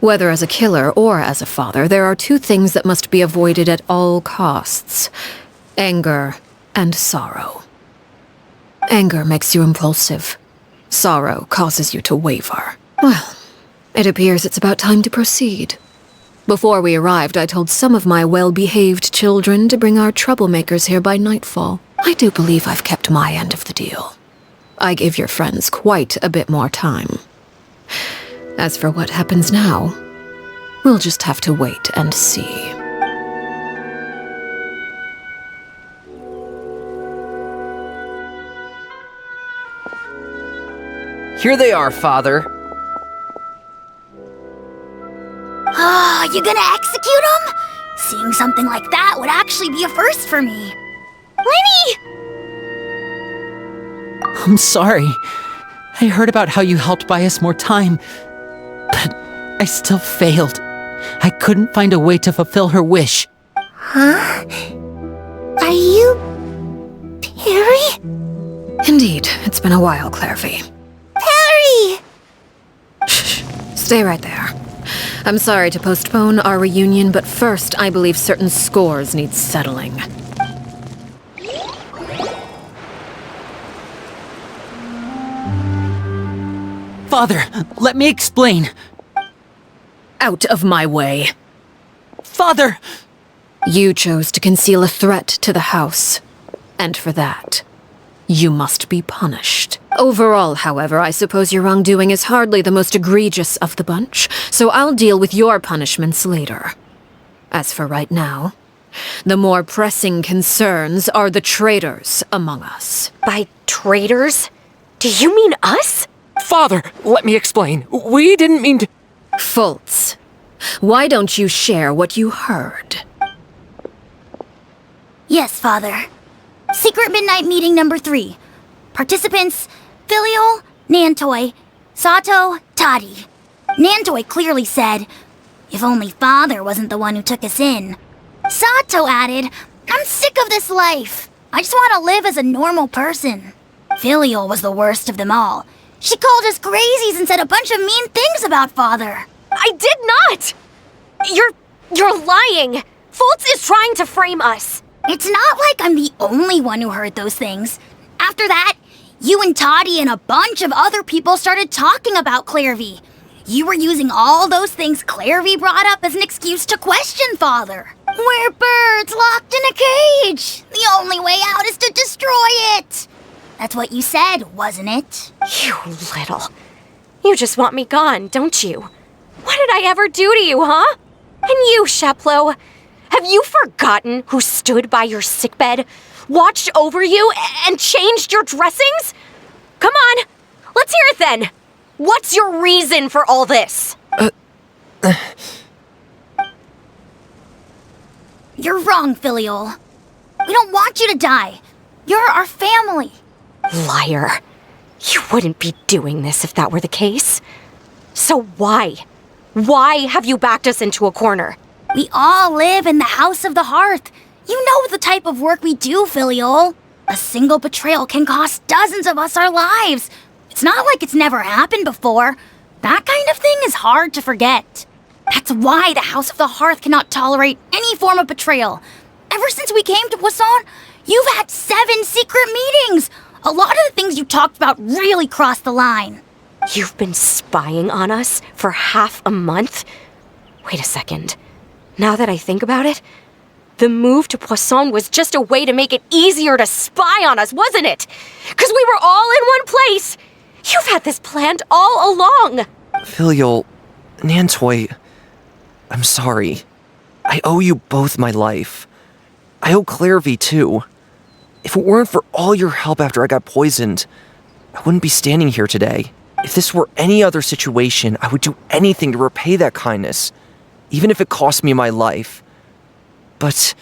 Whether as a killer or as a father, there are two things that must be avoided at all costs: anger and sorrow. Anger makes you impulsive. Sorrow causes you to waver. Well, it appears it's about time to proceed. Before we arrived, I told some of my well-behaved children to bring our troublemakers here by nightfall. I do believe I've kept my end of the deal. I gave your friends quite a bit more time. As for what happens now, we'll just have to wait and see. Here they are, Father. Ah, you gonna execute him? Seeing something like that would actually be a first for me. Lenny! I'm sorry. I heard about how you helped buy us more time, but I still failed. I couldn't find a way to fulfill her wish. Huh? Are you... Perry? Indeed, it's been a while, 𝓔𝓷𝓳. Perry! Shh, stay right there. I'm sorry to postpone our reunion, but first I believe certain scores need settling. Father, let me explain. Out of my way. Father! You chose to conceal a threat to the house, and for that, you must be punished. Overall, however, I suppose your wrongdoing is hardly the most egregious of the bunch, so I'll deal with your punishments later. As for right now, the more pressing concerns are the traitors among us. By traitors? Do you mean us? Father, let me explain. We didn't mean to... 𝐓𝐡𝐮, why don't you share what you heard? Yes, Father. Secret Midnight Meeting number 3. Participants, Filial, Nantoy, Sato, Toddy. Nantoy clearly said, if only Father wasn't the one who took us in. Sato added, I'm sick of this life. I just want to live as a normal person. Filial was the worst of them all. She called us crazies and said a bunch of mean things about Father. I did not! You're lying! 𝐓𝐡𝐮 is trying to frame us. It's not like I'm the only one who heard those things. After that, you and Toddy and a bunch of other people started talking about 𝓔𝓷𝓳𝓂. You were using all those things 𝓔𝓷𝓳𝓂 brought up as an excuse to question Father. We're birds locked in a cage. The only way out is to destroy it. That's what you said, wasn't it? You little... You just want me gone, don't you? What did I ever do to you, huh? And you, 𝓔𝓷𝓳𝓂, have you forgotten who stood by your sickbed, watched over you, and changed your dressings? Come on, let's hear it then. What's your reason for all this? You're wrong, Filial. We don't want you to die. You're our family. Liar. You wouldn't be doing this if that were the case. So why? Why have you backed us into a corner? We all live in the House of the Hearth. You know the type of work we do, Filial. A single betrayal can cost dozens of us our lives. It's not like it's never happened before. That kind of thing is hard to forget. That's why the House of the Hearth cannot tolerate any form of betrayal. Ever since we came to Poisson, you've had 7 secret meetings. A lot of the things you talked about really crossed the line. You've been spying on us for half a month? Wait a second. Now that I think about it, the move to Poisson was just a way to make it easier to spy on us, wasn't it? Because we were all in one place. You've had this planned all along. Filial, Nantoy, I'm sorry. I owe you both my life. I owe 𝐤𝐷𝓵𝓃 too. If it weren't for all your help after I got poisoned, I wouldn't be standing here today. If this were any other situation, I would do anything to repay that kindness, even if it cost me my life. But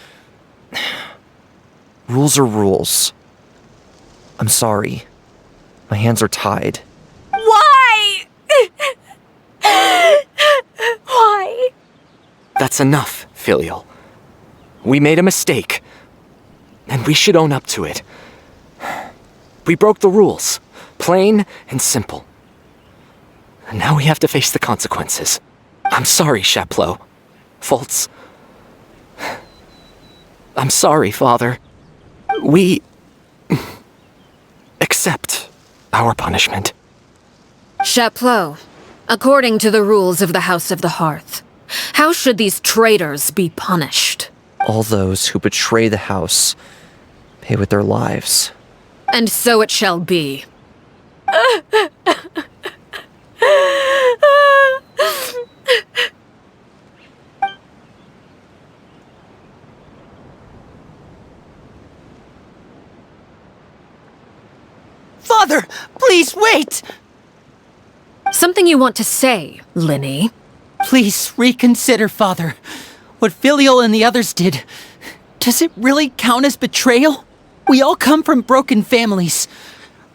rules are rules. I'm sorry. My hands are tied. Why? Why? That's enough, Filial. We made a mistake, and we should own up to it. We broke the rules, plain and simple. And now we have to face the consequences. I'm sorry, 𝐓𝐴. 𝐓𝐴𝐻𝐿𝐷𝑆. I'm sorry, Father. We accept our punishment. 𝐓𝐴, according to the rules of the House of the Hearth, how should these traitors be punished? All those who betray the house pay with their lives. And so it shall be. Father, please wait! Something you want to say, Lyney? Please reconsider, Father. What Filial and the others did, does it really count as betrayal? We all come from broken families.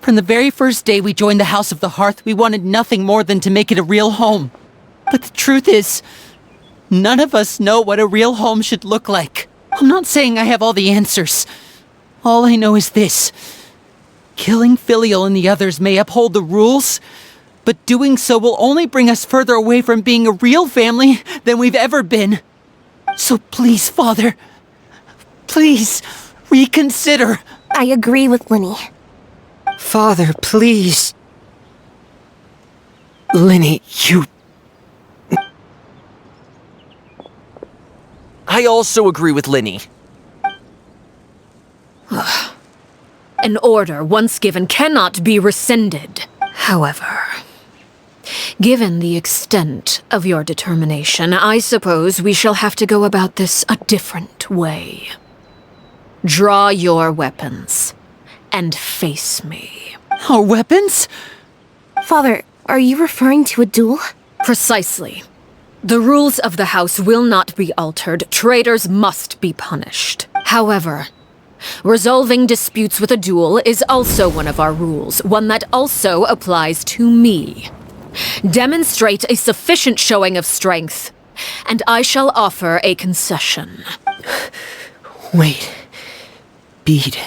From the very first day we joined the House of the Hearth, we wanted nothing more than to make it a real home. But the truth is, none of us know what a real home should look like. I'm not saying I have all the answers. All I know is this. Killing Filial and the others may uphold the rules, but doing so will only bring us further away from being a real family than we've ever been. So please, Father, please reconsider. I agree with Lyney. Father, please. Lyney, you... I also agree with Lyney. An order once given cannot be rescinded. However, given the extent of your determination, I suppose we shall have to go about this a different way. Draw your weapons and face me. Our weapons? Father, are you referring to a duel? Precisely. The rules of the house will not be altered. Traitors must be punished. However, resolving disputes with a duel is also one of our rules, one that also applies to me. Demonstrate a sufficient showing of strength, and I shall offer a concession. Wait. Beat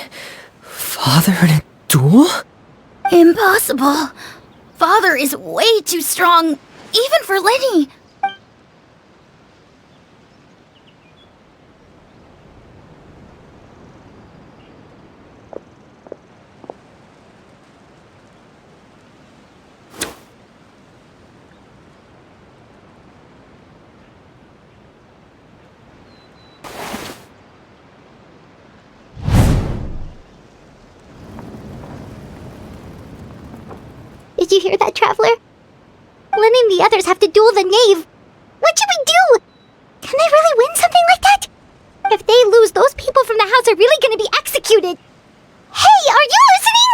Father in a duel? Impossible. Father is way too strong, even for Lyney. Did you hear that, Traveler? Lyney and the others have to duel the knave. What should we do? Can they really win something like that? If they lose, those people from the house are really gonna be executed. Hey, are you listening?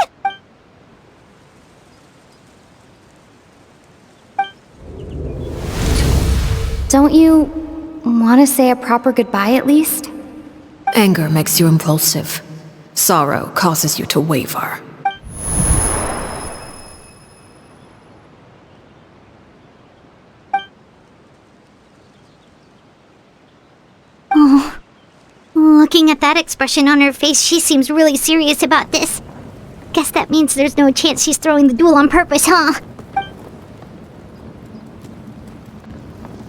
Don't you want to say a proper goodbye at least? Anger makes you impulsive. Sorrow causes you to waver. Looking at that expression on her face, she seems really serious about this. Guess that means there's no chance she's throwing the duel on purpose, huh?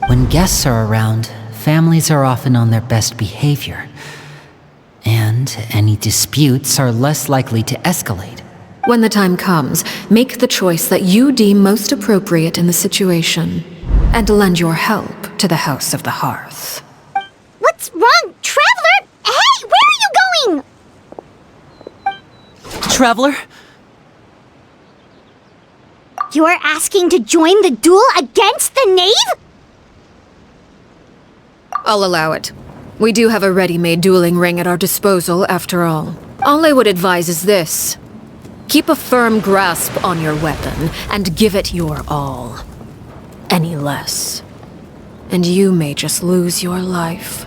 When guests are around, families are often on their best behavior. And any disputes are less likely to escalate. When the time comes, make the choice that you deem most appropriate in the situation, and lend your help to the House of the Hearth. What's wrong, Traveler? Hey, where are you going? Traveler? You're asking to join the duel against the knave? I'll allow it. We do have a ready-made dueling ring at our disposal, after all. All I would advise is this. Keep a firm grasp on your weapon, and give it your all. Any less, and you may just lose your life.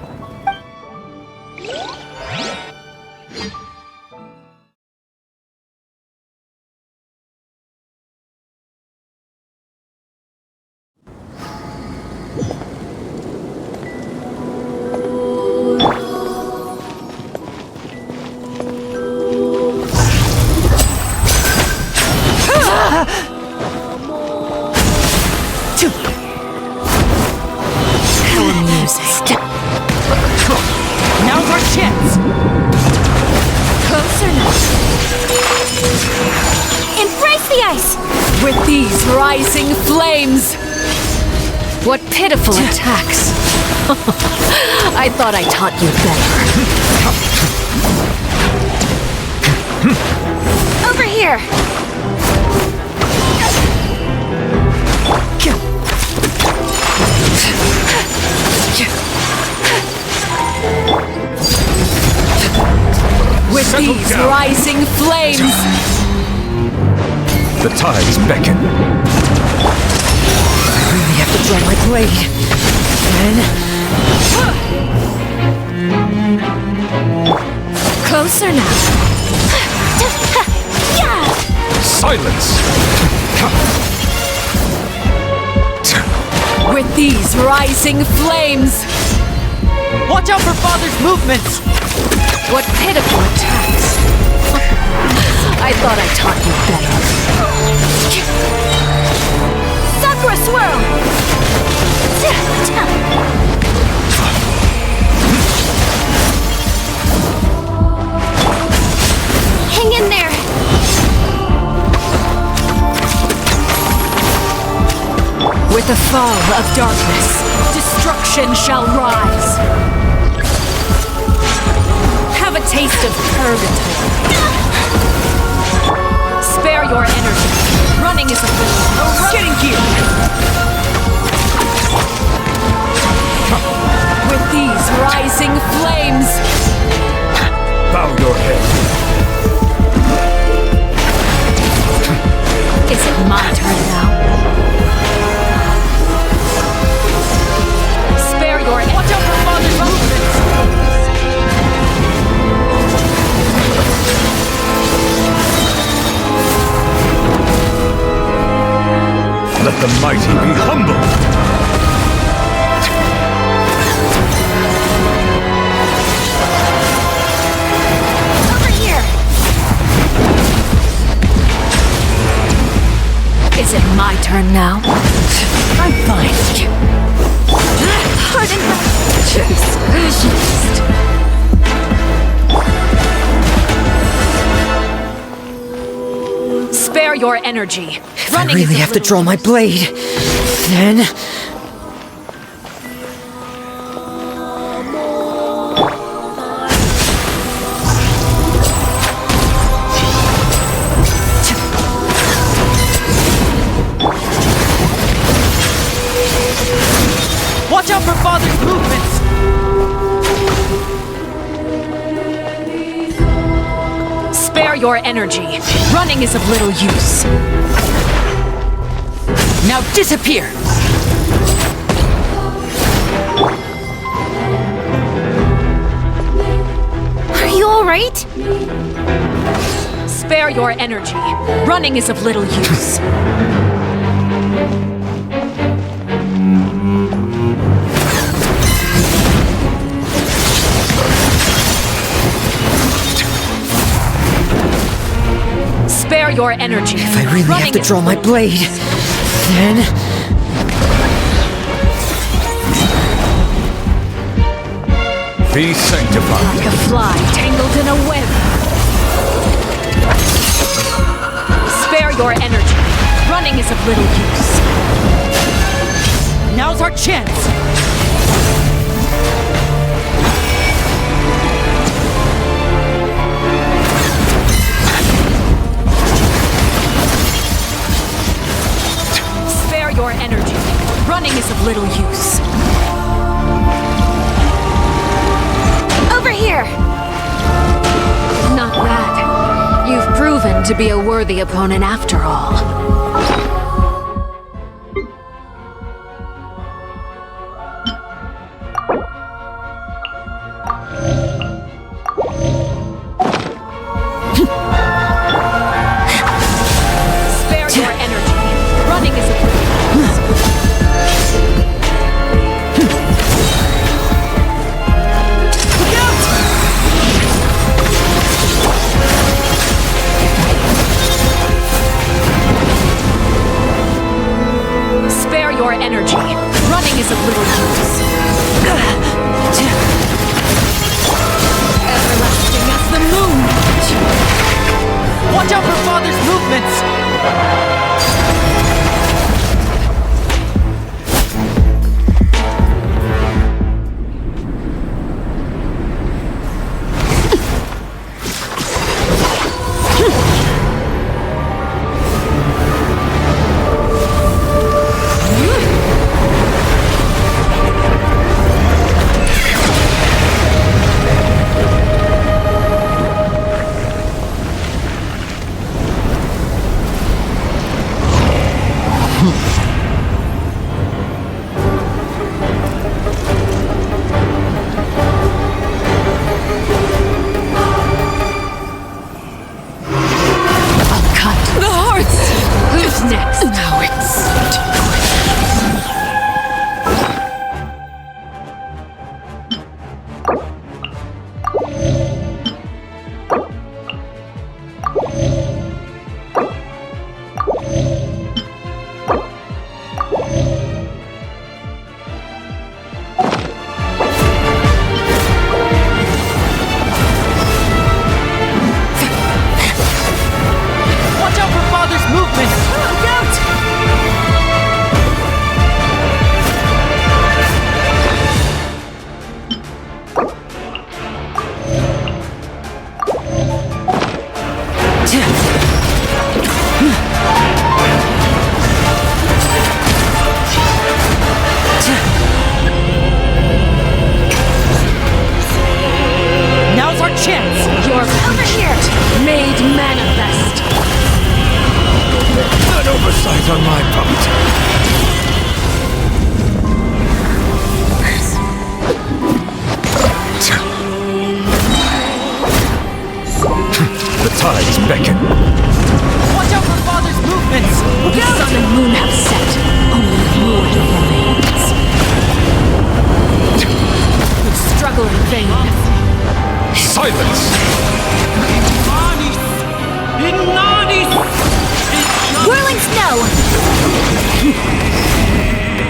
Now's our chance! Closer now. Embrace the ice! With these rising flames! What pitiful attacks! I thought I taught you better. Over here! With these rising flames! The tides beckon. I really have to draw my blade. Then... Closer now. Silence! With these rising flames! Watch out for Father's movements! What pitiful attacks! I thought I taught you better. Sakura swirl! Hang in there! With the fall of darkness, destruction shall rise. Have a taste of 𝓵𝓸𝓬𝓵. Spare your energy. Running is a fool. Getting here! With these rising flames, Bow your head. is it my turn now? Spare your energy. Watch out for Father's movements! Let the mighty be humble. Over here! Is it my turn now? I'm fine. Pardon my... Spare your energy. If I really have to draw my blade, then... Watch out for Father's movements! Spare your energy. Running is of little use. Now disappear! Are you alright? Spare your energy. Running is of little use. Spare your energy. If I really have to draw my blade, then... Be sanctified. Like a fly tangled in a web. Spare your energy. Running is of little use. Now's our chance! Spare your energy. Running is of little use. Over here! Not bad. You've proven to be a worthy opponent after all.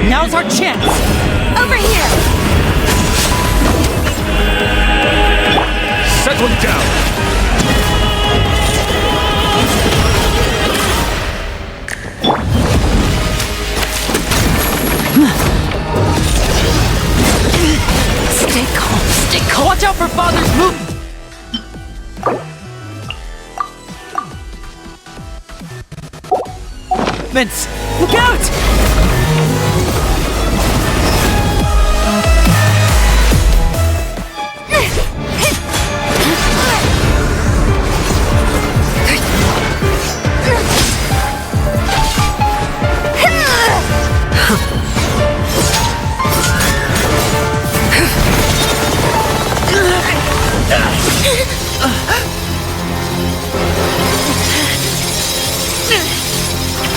Now's our chance! Over here! Settle down! Stay calm, stay calm! Watch out for Father's movement! Look out!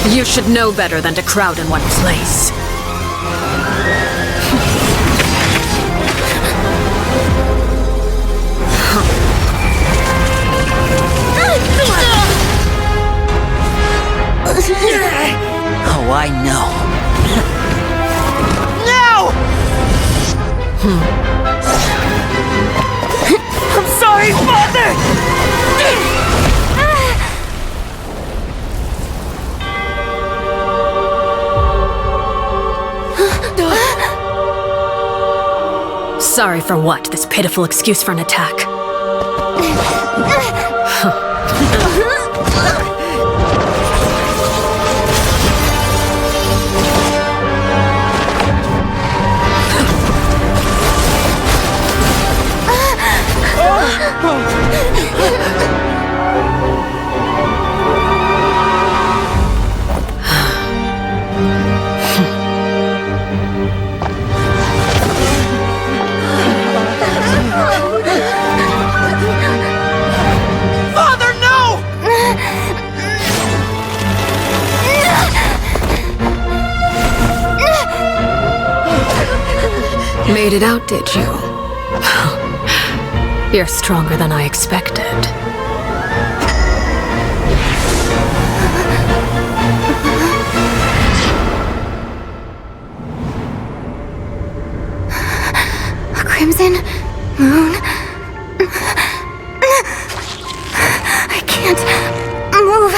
You should know better than to crowd in one place. Oh, I know. No! I'm sorry, Father! Sorry for what? This pitiful excuse for an attack. Made it out, did you? You're stronger than I expected. A crimson moon. I can't move.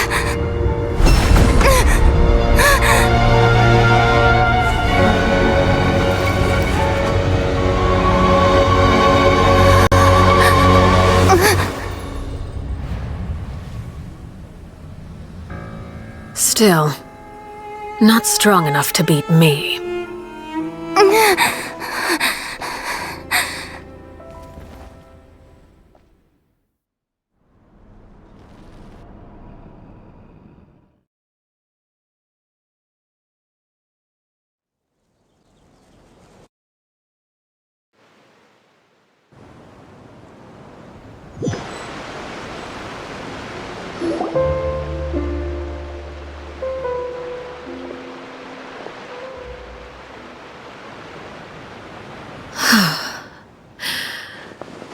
Still, not strong enough to beat me.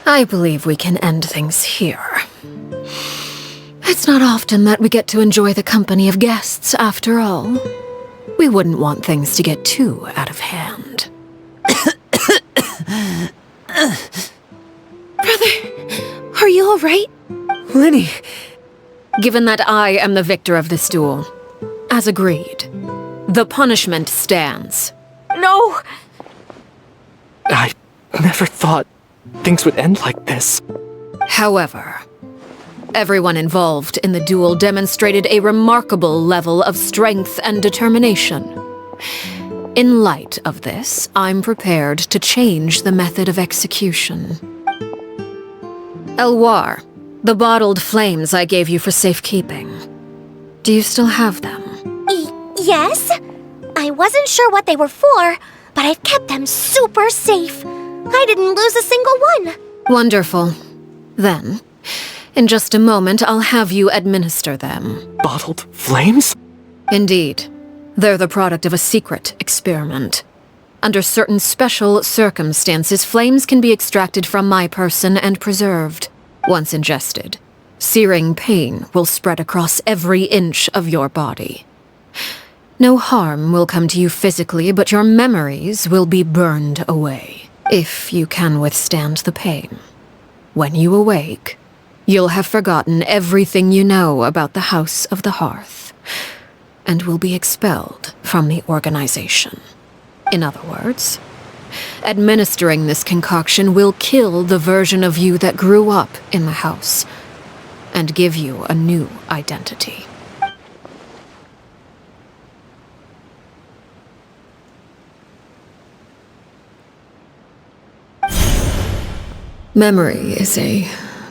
I believe we can end things here. It's not often that we get to enjoy the company of guests, after all. We wouldn't want things to get too out of hand. Brother, are you all right? Lenny! Given that I am the victor of this duel, as agreed, the punishment stands. No! I never thought things would end like this. However, everyone involved in the duel demonstrated a remarkable level of strength and determination. In light of this, I'm prepared to change the method of execution. 𝐤𝐷𝓸𝓳𝓵, the bottled flames I gave you for safekeeping. Do you still have them? Yes? I wasn't sure what they were for, but I've kept them super safe. I didn't lose a single one. Wonderful. Then, in just a moment, I'll have you administer them. Bottled flames? Indeed. They're the product of a secret experiment. Under certain special circumstances, flames can be extracted from my person and preserved. Once ingested, searing pain will spread across every inch of your body. No harm will come to you physically, but your memories will be burned away. If you can withstand the pain. When you awake, you'll have forgotten everything you know about the House of the Hearth, and will be expelled from the organization. In other words, administering this concoction will kill the version of you that grew up in the house, and give you a new identity. Memory is a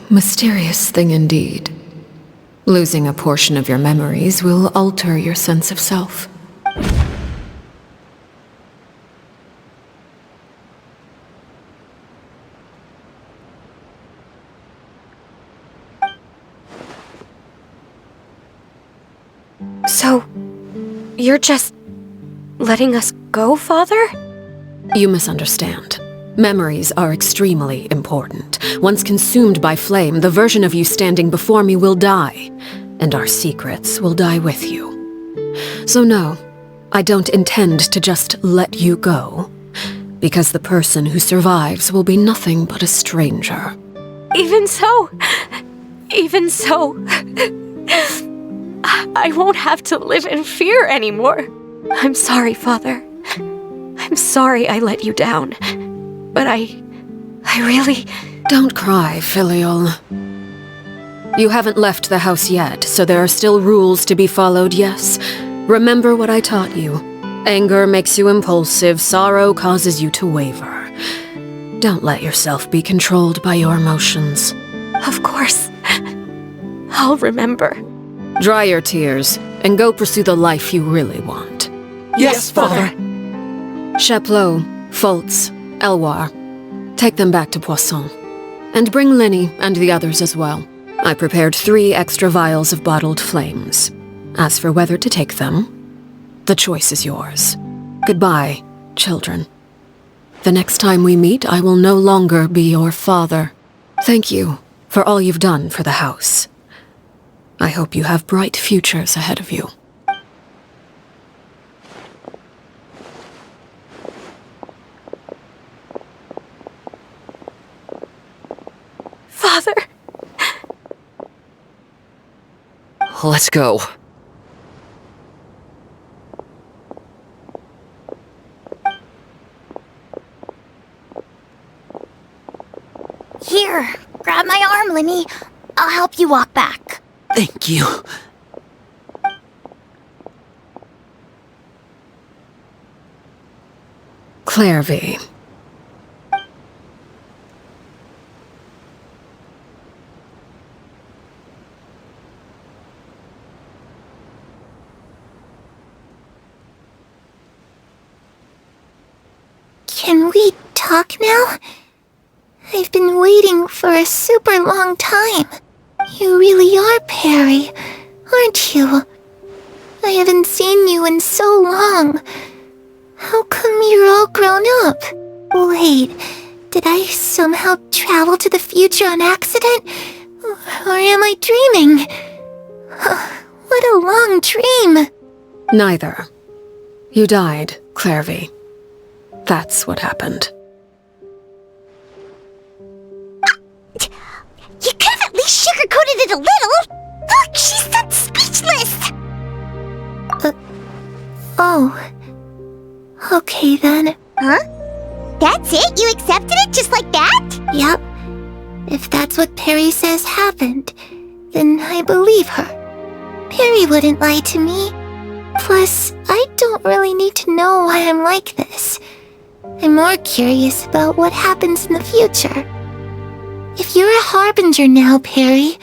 mysterious thing indeed. Losing a portion of your memories will alter your sense of self. So, you're just letting us go, Father? You misunderstand. Memories are extremely important. Once consumed by flame, the version of you standing before me will die, and our secrets will die with you. So no, I don't intend to just let you go, because the person who survives will be nothing but a stranger. Even so, I won't have to live in fear anymore. I'm sorry, Father. I'm sorry I let you down. But I really... Don't cry, filial. You haven't left the house yet, so there are still rules to be followed, yes? Remember what I taught you. Anger makes you impulsive, sorrow causes you to waver. Don't let yourself be controlled by your emotions. Of course. I'll remember. Dry your tears, and go pursue the life you really want. Yes, Father. 𝐓𝐿𝐴, 𝐓𝐡𝐮, 𝐤𝐢𝐧𝐝. Take them back to Poisson. And bring Lyney and the others as well. I prepared 3 extra vials of bottled flames. As for whether to take them, the choice is yours. Goodbye, children. The next time we meet, I will no longer be your father. Thank you for all you've done for the house. I hope you have bright futures ahead of you. Father! Let's go. Here, grab my arm, Lyney. I'll help you walk back. Thank you. 𝓔𝓷𝓳𝓵. Can we talk now? I've been waiting for a super long time. You really are Perry, aren't you? I haven't seen you in so long. How come you're all grown up? Wait, did I somehow travel to the future on accident? Or am I dreaming? What a long dream. Neither. You died, 𝓔𝓷𝓳𝓵. That's what happened. You could have at least sugarcoated it a little. Look, she's not speechless. Oh. Okay then. Huh? That's it? You accepted it just like that? Yep. If that's what Perry says happened, then I believe her. Perry wouldn't lie to me. Plus, I don't really need to know why I'm like this. I'm more curious about what happens in the future. If you're a harbinger now, Perry,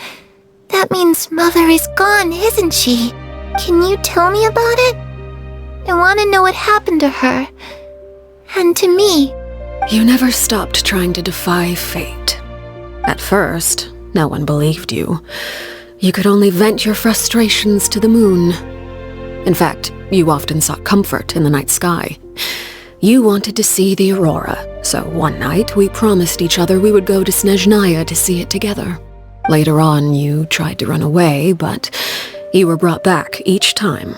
that means Mother is gone, isn't she? Can you tell me about it? I want to know what happened to her. And to me. You never stopped trying to defy fate. At first, no one believed you. You could only vent your frustrations to the moon. In fact, you often sought comfort in the night sky. You wanted to see the aurora, so one night we promised each other we would go to 𝐵𝓷𝓳𝓐𝐻 to see it together. Later on, you tried to run away, but you were brought back each time.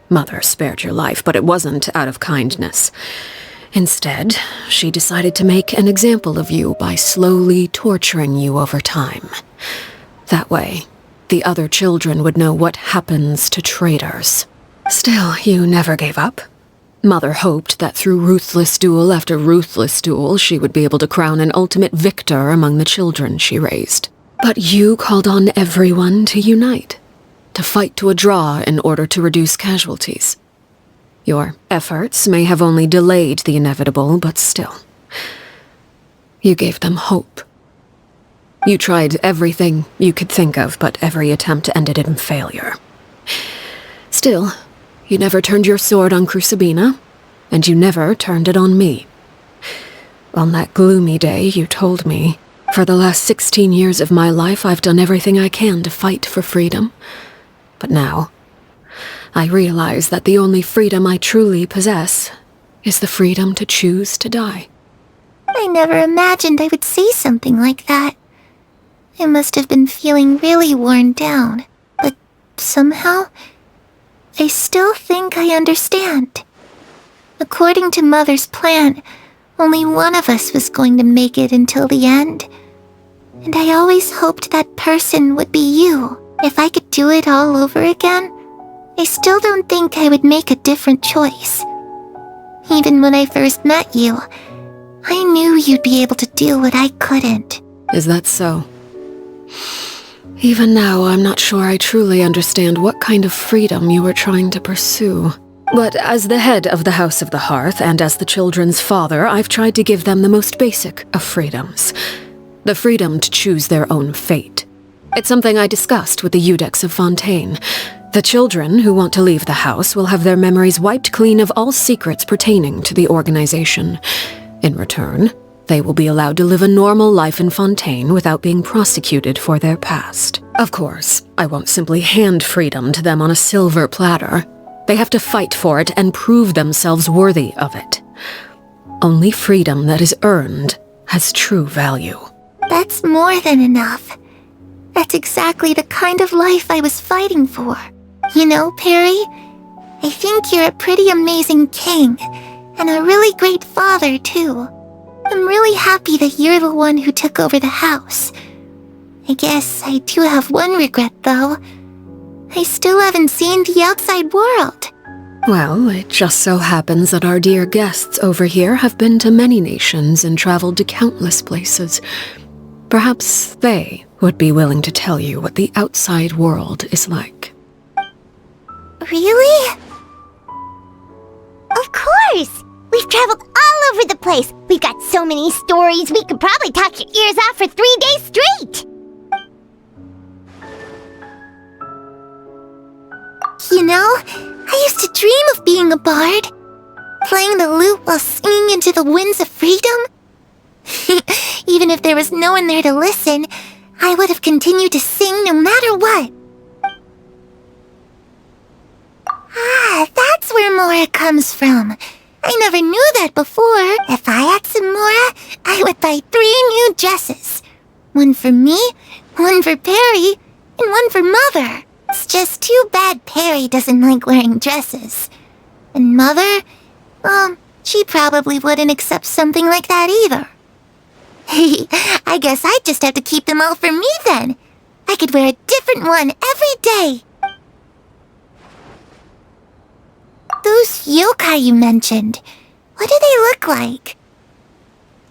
Mother spared your life, but it wasn't out of kindness. Instead, she decided to make an example of you by slowly torturing you over time. That way, the other children would know what happens to traitors. Still, you never gave up. Mother hoped that through ruthless duel after ruthless duel, she would be able to crown an ultimate victor among the children she raised. But you called on everyone to unite, to fight to a draw in order to reduce casualties. Your efforts may have only delayed the inevitable, but still. You gave them hope. You tried everything you could think of, but every attempt ended in failure. Still, you never turned your sword on 𝓷𝓳𝓵, and you never turned it on me. On that gloomy day, you told me, for the last 16 years of my life, I've done everything I can to fight for freedom. But now, I realize that the only freedom I truly possess is the freedom to choose to die. I never imagined I would say something like that. I must have been feeling really worn down, but somehow, I still think I understand. According to Mother's plan, only one of us was going to make it until the end. And I always hoped that person would be you. If I could do it all over again, I still don't think I would make a different choice. Even when I first met you, I knew you'd be able to do what I couldn't. Is that so? Even now, I'm not sure I truly understand what kind of freedom you were trying to pursue. But as the head of the House of the Hearth and as the children's father, I've tried to give them the most basic of freedoms. The freedom to choose their own fate. It's something I discussed with the Iudex of Fontaine. The children who want to leave the house will have their memories wiped clean of all secrets pertaining to the organization. In return, they will be allowed to live a normal life in Fontaine without being prosecuted for their past. Of course, I won't simply hand freedom to them on a silver platter. They have to fight for it and prove themselves worthy of it. Only freedom that is earned has true value. That's more than enough. That's exactly the kind of life I was fighting for. You know, Perry, I think you're a pretty amazing king, and a really great father, too. I'm really happy that you're the one who took over the house. I guess I do have one regret, though. I still haven't seen the outside world. Well, it just so happens that our dear guests over here have been to many nations and traveled to countless places. Perhaps they would be willing to tell you what the outside world is like. Really? Of course! We've traveled all over the place. We've got so many stories, we could probably talk your ears off for 3 days straight! You know, I used to dream of being a bard. Playing the lute while singing into the winds of freedom. Even if there was no one there to listen, I would have continued to sing no matter what. Ah, that's where Mora comes from. I never knew that before. If I had some Mora, I would buy 3 new dresses. One for me, one for Perry, and one for Mother. It's just too bad Perry doesn't like wearing dresses. And Mother, well, she probably wouldn't accept something like that either. I guess I'd just have to keep them all for me then. I could wear a different one every day. Those yokai you mentioned, what do they look like?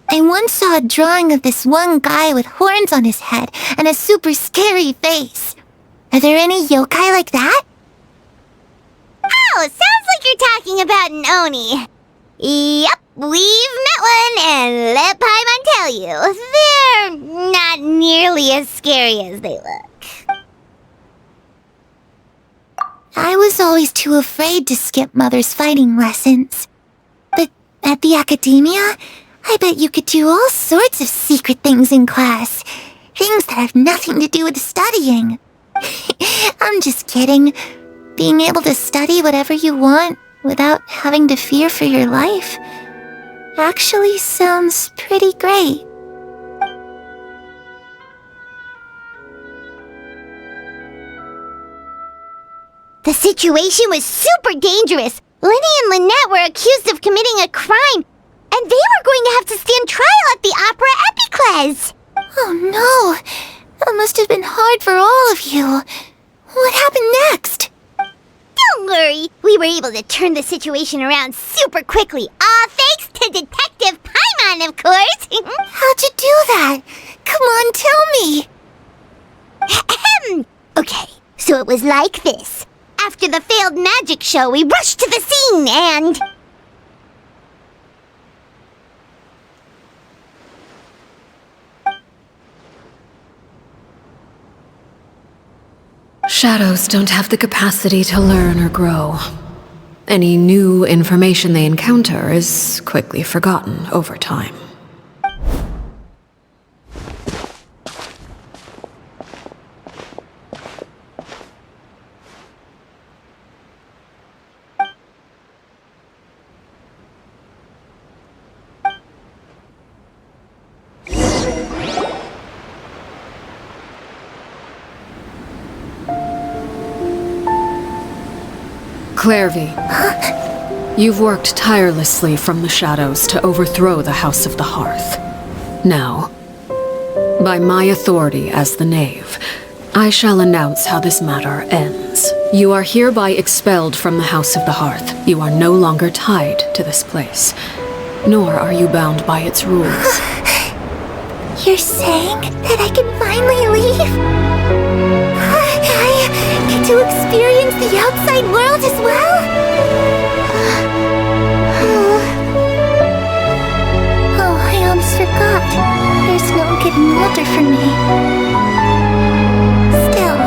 I once saw a drawing of this one guy with horns on his head and a super scary face. Are there any yokai like that? Oh, sounds like you're talking about an Oni. Yep, we've met one, and let Paimon tell you, they're not nearly as scary as they look. I was always too afraid to skip Mother's fighting lessons. But at the academia, I bet you could do all sorts of secret things in class. Things that have nothing to do with studying. I'm just kidding. Being able to study whatever you want without having to fear for your life actually sounds pretty great. The situation was super dangerous. Lenny and Lynette were accused of committing a crime, and they were going to have to stand trial at the Opera Epiclese. Oh no, that must have been hard for all of you. What happened next? Don't worry, we were able to turn the situation around super quickly. All thanks to Detective Paimon, of course. How'd you do that? Come on, tell me. Okay, so it was like this. After the failed magic show, we rushed to the scene and... Shadows don't have the capacity to learn or grow. Any new information they encounter is quickly forgotten over time. 𝓔𝓷𝓳𝓬, you've worked tirelessly from the shadows to overthrow the House of the Hearth. Now, by my authority as the Knave, I shall announce how this matter ends. You are hereby expelled from the House of the Hearth. You are no longer tied to this place, nor are you bound by its rules. You're saying that I can finally leave? I get to experience the outside world as well? Oh, I almost forgot. There's no getting older for me. Still,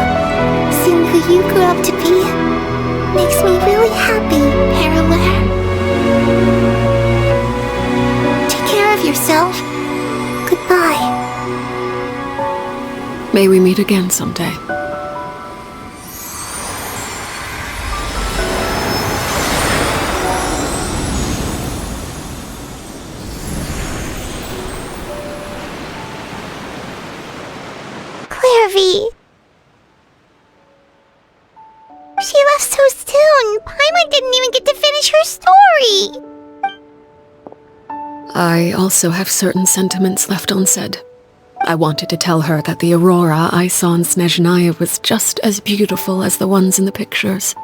seeing who you grew up to be makes me really happy, 𝓷𝓚. Take care of yourself. Goodbye. May we meet again someday. 𝓷𝓚. She left so soon. Paimon didn't even get to finish her story. I also have certain sentiments left unsaid. I wanted to tell her that the aurora I saw in 𝐓𝓸𝓳𝓬 was just as beautiful as the ones in the pictures.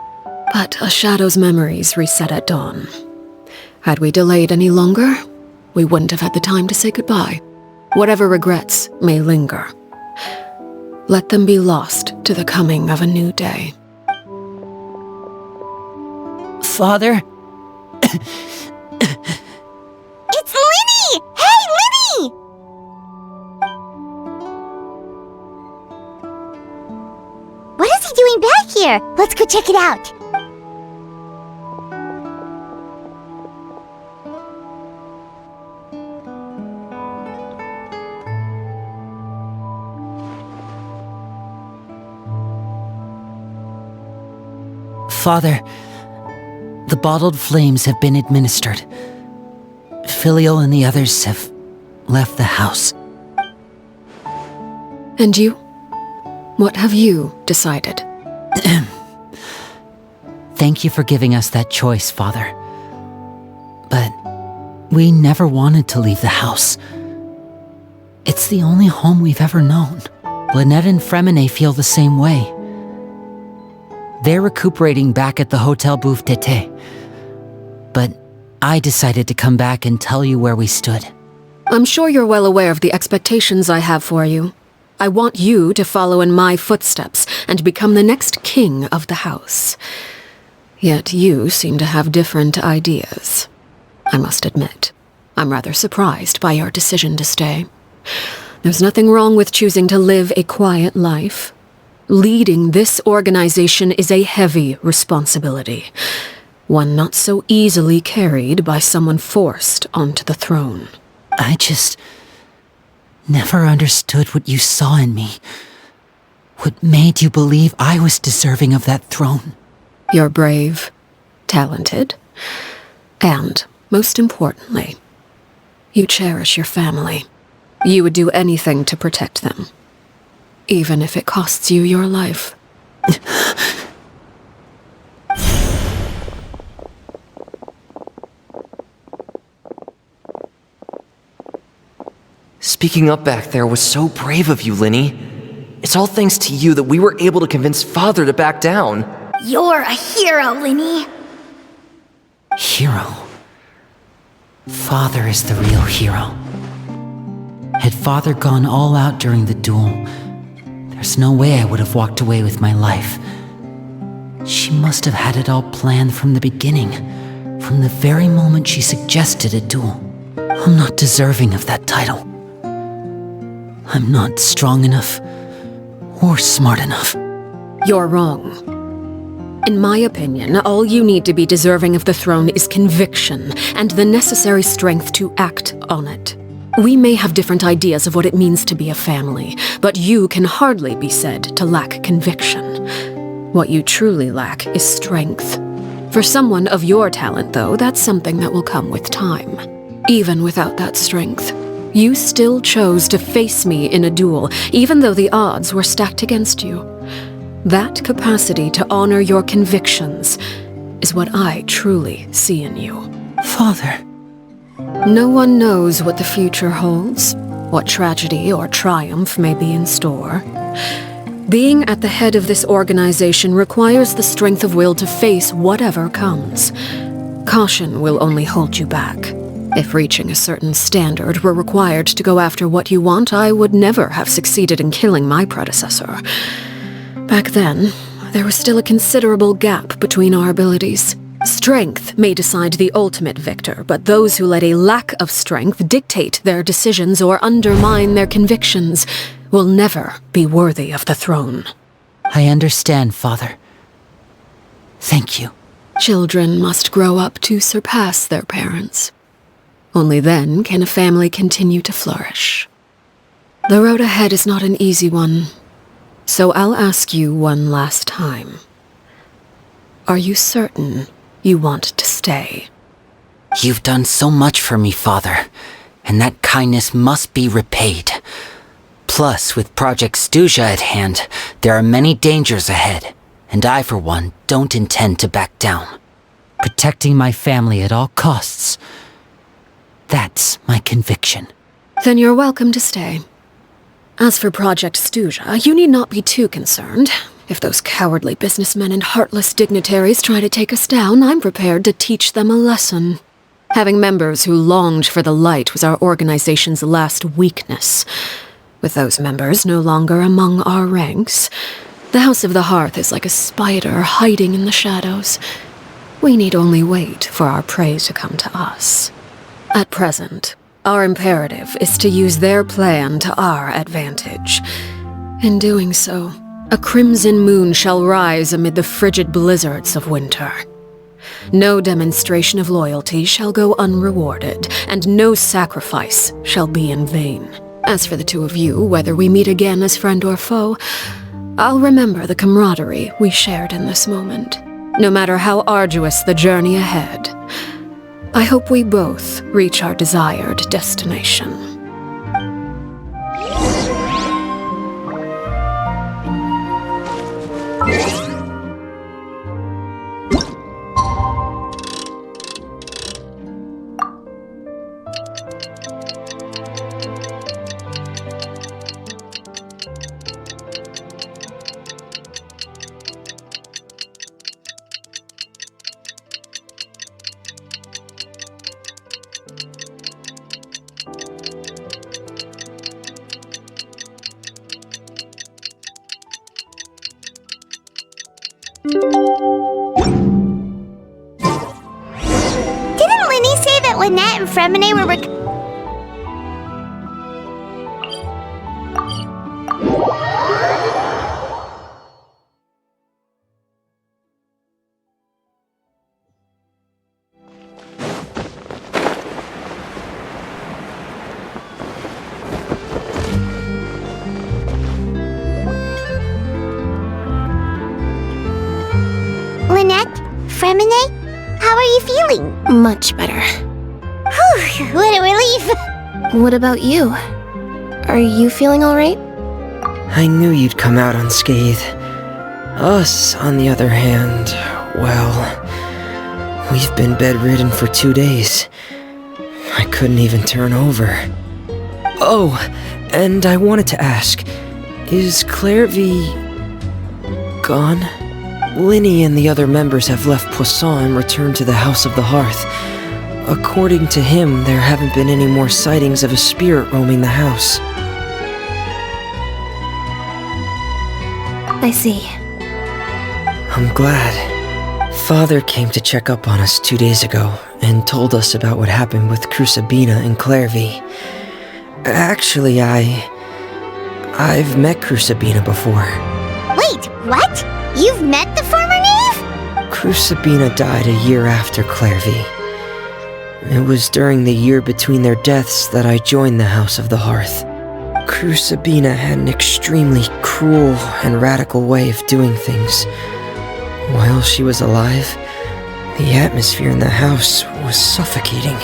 But a shadow's memories reset at dawn. Had we delayed any longer, we wouldn't have had the time to say goodbye. Whatever regrets may linger, let them be lost to the coming of a new day. Father? It's Lyney! Hey, Lyney! What is he doing back here? Let's go check it out. Father, the bottled flames have been administered. Filial and the others have left the house. And you? What have you decided? Thank you for giving us that choice, Father. But we never wanted to leave the house. It's the only home we've ever known. Lynette and 𝓷𝓚 feel the same way. They're recuperating back at the Hotel 𝓵𝓸𝓿𝓮. But I decided to come back and tell you where we stood. I'm sure you're well aware of the expectations I have for you. I want you to follow in my footsteps and become the next king of the house. Yet you seem to have different ideas. I must admit, I'm rather surprised by your decision to stay. There's nothing wrong with choosing to live a quiet life. Leading this organization is a heavy responsibility, one not so easily carried by someone forced onto the throne. I just never understood what you saw in me. What made you believe I was deserving of that throne? You're brave, talented, and, most importantly, you cherish your family. You would do anything to protect them, even if it costs you your life. Speaking up back there was so brave of you, Lyney. It's all thanks to you that we were able to convince Father to back down. You're a hero, Lyney. Hero? Father is the real hero. Had Father gone all out during the duel, there's no way I would have walked away with my life. She must have had it all planned from the beginning, from the very moment she suggested a duel. I'm not deserving of that title. I'm not strong enough or smart enough. You're wrong. In my opinion, all you need to be deserving of the throne is conviction and the necessary strength to act on it. We may have different ideas of what it means to be a family, but you can hardly be said to lack conviction. What you truly lack is strength. For someone of your talent, though, that's something that will come with time. Even without that strength, you still chose to face me in a duel, even though the odds were stacked against you. That capacity to honor your convictions is is what I truly see in you. Father. No one knows what the future holds, what tragedy or triumph may be in store. Being at the head of this organization requires the strength of will to face whatever comes. Caution will only hold you back. If reaching a certain standard were required to go after what you want, I would never have succeeded in killing my predecessor. Back then, there was still a considerable gap between our abilities. Strength may decide the ultimate victor, but those who let a lack of strength dictate their decisions or undermine their convictions will never be worthy of the throne. I understand, Father. Thank you. Children must grow up to surpass their parents. Only then can a family continue to flourish. The road ahead is not an easy one, so I'll ask you one last time. Are you certain you want to stay? You've done so much for me, Father, and that kindness must be repaid. Plus, with Project 𝓷𝓳𝓂 at hand, there are many dangers ahead, and I, for one, don't intend to back down. Protecting my family at all costs. That's my conviction. Then you're welcome to stay. As for Project 𝓷𝓳𝓂, you need not be too concerned. If those cowardly businessmen and heartless dignitaries try to take us down, I'm prepared to teach them a lesson. Having members who longed for the light was our organization's last weakness. With those members no longer among our ranks, the House of the Hearth is like a spider hiding in the shadows. We need only wait for our prey to come to us. At present, our imperative is to use their plan to our advantage. In doing so, a crimson moon shall rise amid the frigid blizzards of winter. No demonstration of loyalty shall go unrewarded, and no sacrifice shall be in vain. As for the two of you, whether we meet again as friend or foe, I'll remember the camaraderie we shared in this moment, no matter how arduous the journey ahead. I hope we both reach our desired destination. Didn't Lynnie say that Lynette and 𝓷𝓸𝓳𝓮𝐵𝓂 were Lynette? 𝓷𝓸𝓳𝓮𝐵𝓂? How are you feeling? Much better. Whew, what a relief! What about you? Are you feeling alright? I knew you'd come out unscathed. Us, on the other hand, well, we've been bedridden for 2 days. I couldn't even turn over. Oh, and I wanted to ask, is 𝓔𝓷𝓃 gone? Lynnie and the other members have left Poisson and returned to the House of the Hearth. According to him, there haven't been any more sightings of a spirit roaming the house. I see. I'm glad. Father came to check up on us 2 days ago and told us about what happened with 𝓔𝓷𝓃 and 𝓔𝓷𝓃. Actually, I've met 𝓔𝓷𝓃 before. Wait, what? You've met the former knave? 𝓔𝓷𝓃 died a year after 𝓔𝓷𝓃. It was during the year between their deaths that I joined the House of the Hearth. 𝓔𝓷𝓃 had an extremely cruel and radical way of doing things. While she was alive, the atmosphere in the house was suffocating.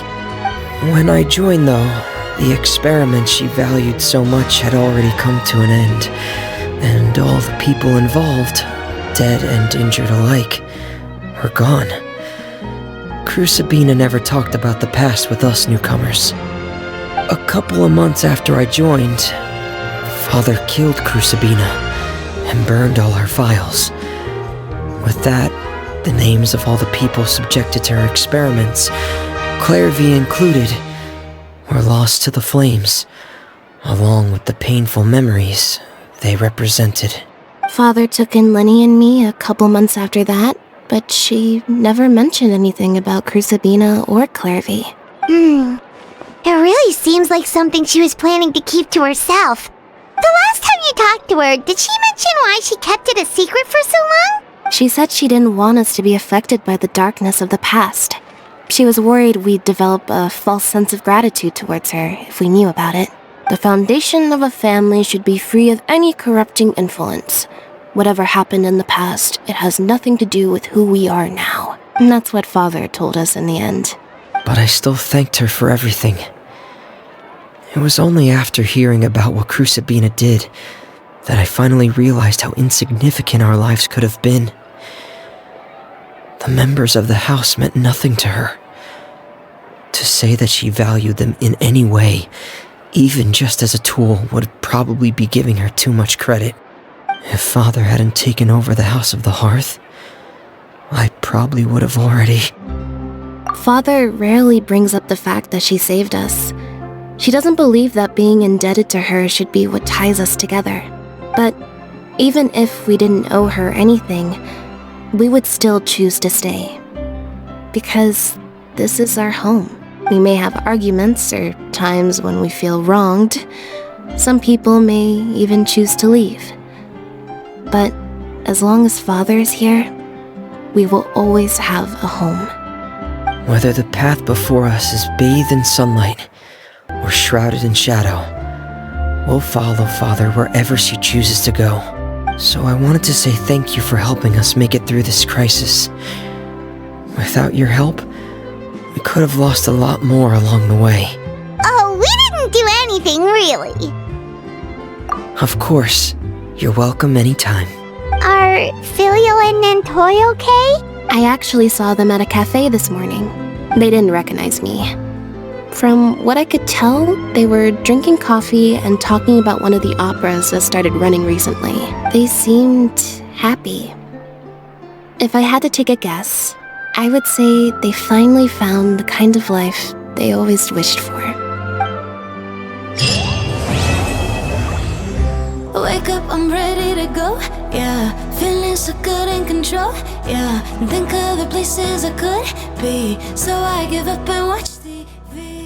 When I joined, though, the experiment she valued so much had already come to an end, and all the people involved, dead and injured alike, were gone. 𝓔𝓷𝓳𝓬 never talked about the past with us newcomers. A couple of months after I joined, Father killed 𝓔𝓷𝓬 and burned all our files. With that, the names of all the people subjected to her experiments, 𝓔𝓷𝓳𝓬 included, were lost to the flames, along with the painful memories they represented. Father took in Lenny and me a couple months after that, but she never mentioned anything about 𝓔𝓷𝓬 or 𝓔𝓷𝓬𝓬. It really seems like something she was planning to keep to herself. The last time you talked to her, did she mention why she kept it a secret for so long? She said she didn't want us to be affected by the darkness of the past. She was worried we'd develop a false sense of gratitude towards her if we knew about it. The foundation of a family should be free of any corrupting influence. Whatever happened in the past, it has nothing to do with who we are now. And that's what Father told us in the end. But I still thanked her for everything. It was only after hearing about what 𝓔𝓷𝓬𝓬 did that I finally realized how insignificant our lives could have been. The members of the house meant nothing to her. To say that she valued them in any way, even just as a tool, would probably be giving her too much credit. If Father hadn't taken over the House of the Hearth, I probably would have already... Father rarely brings up the fact that she saved us. She doesn't believe that being indebted to her should be what ties us together. But even if we didn't owe her anything, we would still choose to stay. Because this is our home. We may have arguments or times when we feel wronged. Some people may even choose to leave. But as long as Father is here, we will always have a home. Whether the path before us is bathed in sunlight or shrouded in shadow, we'll follow Father wherever she chooses to go. So I wanted to say thank you for helping us make it through this crisis. Without your help, we could have lost a lot more along the way. Oh, we didn't do anything, really. Of course. You're welcome anytime. Are Filio and Nantoy okay? I actually saw them at a cafe this morning. They didn't recognize me. From what I could tell, they were drinking coffee and talking about one of the operas that started running recently. They seemed happy. If I had to take a guess, I would say they finally found the kind of life they always wished for. Wake up, I'm ready to go, yeah. Feeling so good in control, yeah. Think of the places I could be, so I give up and watch